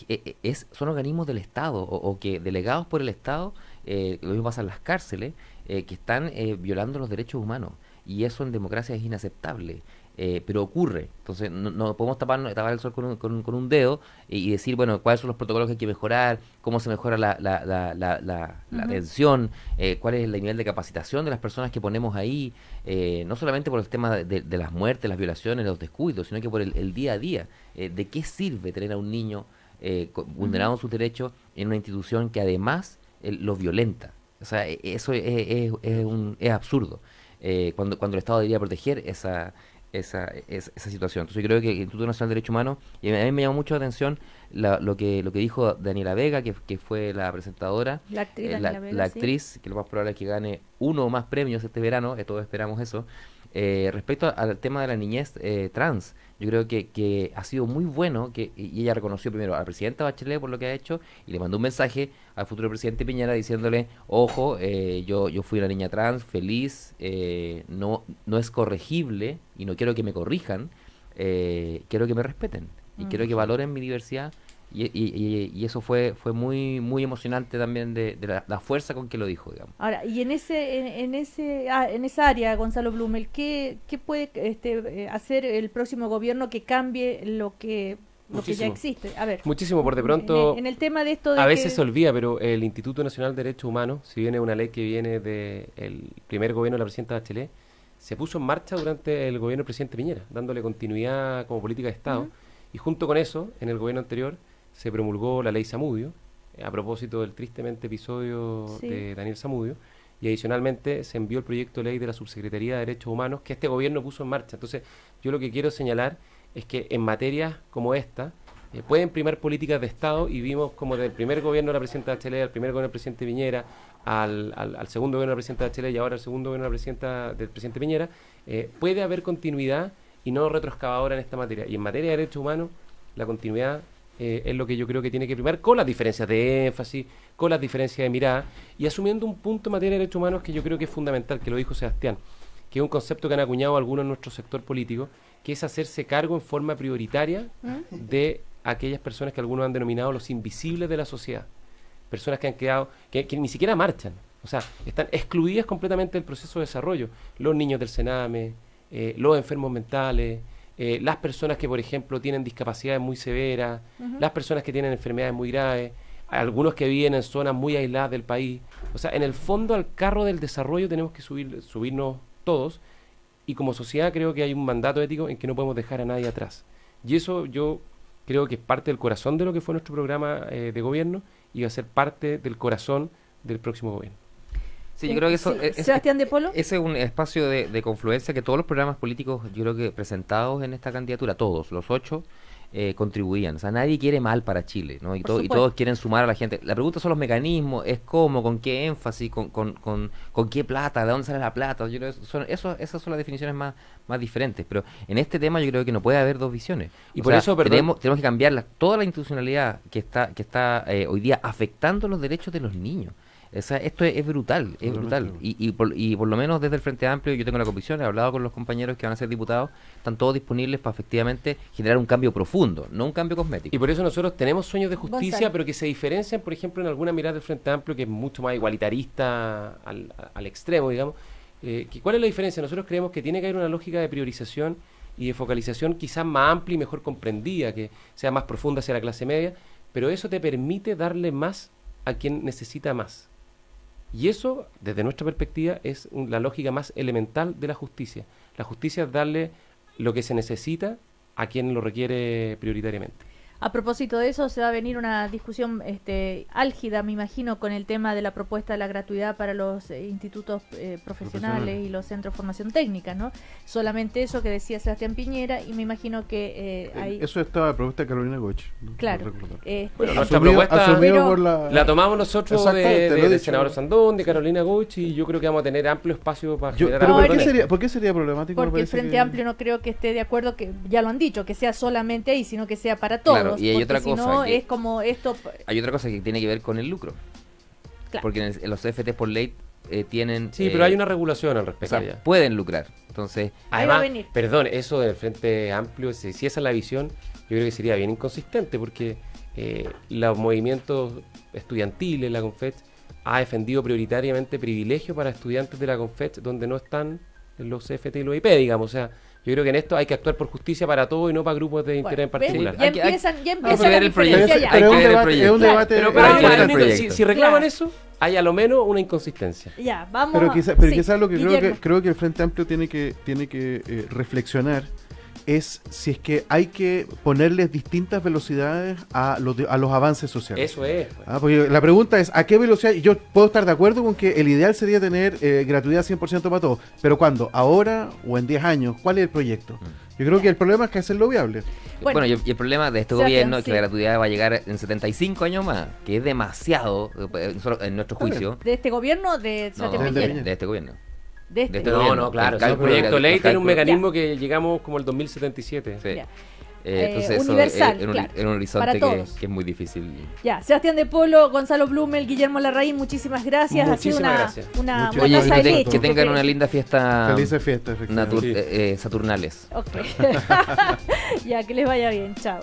organismos del Estado, o que delegados por el Estado, lo mismo pasa en las cárceles, que están violando los derechos humanos, y eso en democracia es inaceptable. Pero ocurre. Entonces no podemos tapar el sol con un dedo y decir, bueno, cuáles son los protocolos que hay que mejorar, cómo se mejora la atención, cuál es el nivel de capacitación de las personas que ponemos ahí, no solamente por el tema de las muertes, las violaciones, los descuidos, sino que por el día a día. ¿De qué sirve tener a un niño vulnerado sus derechos en una institución que además lo violenta? O sea, eso es absurdo. Cuando el Estado debería proteger esa situación. Entonces yo creo que el Instituto Nacional de Derechos Humanos, y a mí me llamó mucho la atención lo que dijo Daniela Vega, que fue la presentadora, la actriz, que lo más probable es que gane uno o más premios este verano, todos esperamos eso, respecto al tema de la niñez trans. Yo creo que ha sido muy bueno, y ella reconoció primero a la presidenta Bachelet por lo que ha hecho, y le mandó un mensaje al futuro presidente Piñera diciéndole, ojo, yo fui una niña trans, feliz, no es corregible, y no quiero que me corrijan, quiero que me respeten, y quiero que valoren mi diversidad, y eso fue muy muy emocionante también, de la fuerza con que lo dijo, digamos. Ahora, y en esa área, Gonzalo Blumel, ¿qué puede hacer el próximo gobierno que cambie lo que ya existe? A ver, muchísimo, por de pronto en el tema de esto de a veces se olvida, pero el Instituto Nacional de Derechos Humanos, si bien es una ley que viene del primer gobierno de la presidenta Bachelet, se puso en marcha durante el gobierno del presidente Piñera, dándole continuidad como política de Estado, y junto con eso, en el gobierno anterior, se promulgó la ley Zamudio, a propósito del tristemente episodio de Daniel Zamudio, y adicionalmente se envió el proyecto de ley de la Subsecretaría de Derechos Humanos, que este gobierno puso en marcha. Entonces, yo lo que quiero señalar es que en materias como esta pueden primar políticas de Estado, y vimos como del primer gobierno de la presidenta Bachelet, al primer gobierno del presidente Piñera, al segundo gobierno de la presidenta Bachelet, y ahora al segundo gobierno del presidente Piñera, puede haber continuidad y no retroexcavadora en esta materia. Y en materia de derechos humanos, la continuidad es lo que yo creo que tiene que primar, con las diferencias de énfasis, con las diferencias de mirada, y asumiendo un punto en materia de derechos humanos que yo creo que es fundamental, que lo dijo Sebastián, que es un concepto que han acuñado algunos en nuestro sector político, que es hacerse cargo en forma prioritaria de aquellas personas que algunos han denominado los invisibles de la sociedad, personas que han quedado, que ni siquiera marchan, o sea, están excluidas completamente del proceso de desarrollo, los niños del Sename, los enfermos mentales, las personas que, por ejemplo, tienen discapacidades muy severas, las personas que tienen enfermedades muy graves, algunos que viven en zonas muy aisladas del país. O sea, en el fondo al carro del desarrollo tenemos que subirnos todos, y como sociedad creo que hay un mandato ético en que no podemos dejar a nadie atrás. Y eso yo creo que es parte del corazón de lo que fue nuestro programa de gobierno, y va a ser parte del corazón del próximo gobierno. Sí, yo creo que eso Sebastián de Polo. Ese es un espacio de confluencia que todos los programas políticos, yo creo que presentados en esta candidatura, todos, los 8, contribuían. O sea, nadie quiere mal para Chile, ¿no? Y todos quieren sumar a la gente. La pregunta son los mecanismos, es cómo, con qué énfasis, con qué plata, de dónde sale la plata. Yo creo que esas son las definiciones más diferentes. Pero en este tema yo creo que no puede haber dos visiones. Y por eso tenemos que cambiar toda la institucionalidad que está hoy día afectando los derechos de los niños. O sea, esto es brutal, es brutal. Y por lo menos desde el Frente Amplio, yo tengo la convicción, he hablado con los compañeros que van a ser diputados, están todos disponibles para efectivamente generar un cambio profundo, no un cambio cosmético. Y por eso nosotros tenemos sueños de justicia, Gonzalo, pero que se diferencian, por ejemplo, en alguna mirada del Frente Amplio, que es mucho más igualitarista al extremo, digamos. ¿Cuál es la diferencia? Nosotros creemos que tiene que haber una lógica de priorización y de focalización quizás más amplia y mejor comprendida, que sea más profunda hacia la clase media, pero eso te permite darle más a quien necesita más. Y eso, desde nuestra perspectiva, es la lógica más elemental de la justicia. La justicia es darle lo que se necesita a quien lo requiere prioritariamente. A propósito de eso, se va a venir una discusión álgida, me imagino, con el tema de la propuesta de la gratuidad para los institutos profesionales y los centros de formación técnica, ¿no? Solamente eso que decía Sebastián Piñera, y me imagino que hay... Eso estaba la propuesta de Carolina Goich. Claro. Bueno, nuestra propuesta por la tomamos nosotros de senador Sandón, de Carolina Goich, y yo creo que vamos a tener amplio espacio para generar... Pero ¿por qué sería problemático? Porque el Frente Amplio no creo que esté de acuerdo, que ya lo han dicho, que sea solamente ahí, sino que sea para todos. Claro. Y hay otra cosa. No, es como esto. Hay otra cosa que tiene que ver con el lucro. Claro. Porque en los CFT por ley tienen. Sí, pero hay una regulación al respecto. O sea, pueden lucrar. Entonces. Además, perdón, eso del Frente Amplio, si esa es la visión, yo creo que sería bien inconsistente, porque los movimientos estudiantiles, la CONFET, ha defendido prioritariamente privilegios para estudiantes de la CONFET donde no están los CFT y los IP, digamos. O sea, yo creo que en esto hay que actuar por justicia para todos y no para grupos de interés en particular. Ya empiezan ver el proyecto. Hay que ver el proyecto. Es un debate. Si reclaman eso, hay a lo menos una inconsistencia. Ya, vamos. Pero quizás lo que creo que el Frente Amplio tiene que reflexionar es si es que hay que ponerles distintas velocidades a los avances sociales. Eso es. Porque la pregunta es, ¿a qué velocidad? Yo puedo estar de acuerdo con que el ideal sería tener gratuidad 100% para todos, pero ¿cuándo? ¿Ahora o en 10 años? ¿Cuál es el proyecto? Yo creo que el problema es que hacerlo viable. Bueno, y el problema de este gobierno es que la gratuidad va a llegar en 75 años más, que es demasiado en nuestro juicio. ¿De este gobierno o de este gobierno? No, claro. El proyecto de ley tiene un mecanismo que llegamos como el 2077. Sí. Entonces universal, eso en un horizonte que es muy difícil. Ya, Sebastián de Polo, Gonzalo Blumel, Guillermo Larraín, muchísimas gracias. Muchísimas una Oye, que tengan una linda fiesta. Felices fiestas, saturnales. Okay. Ya, que les vaya bien. Chao.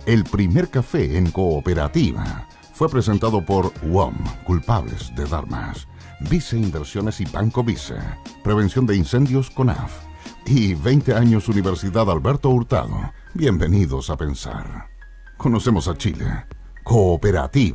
El primer café en cooperativa fue presentado por WOM, culpables de dar más. Vice Inversiones y Banco Vice. Prevención de incendios CONAF. Y 20 años Universidad Alberto Hurtado. Bienvenidos a pensar. Conocemos a Chile. Cooperativa.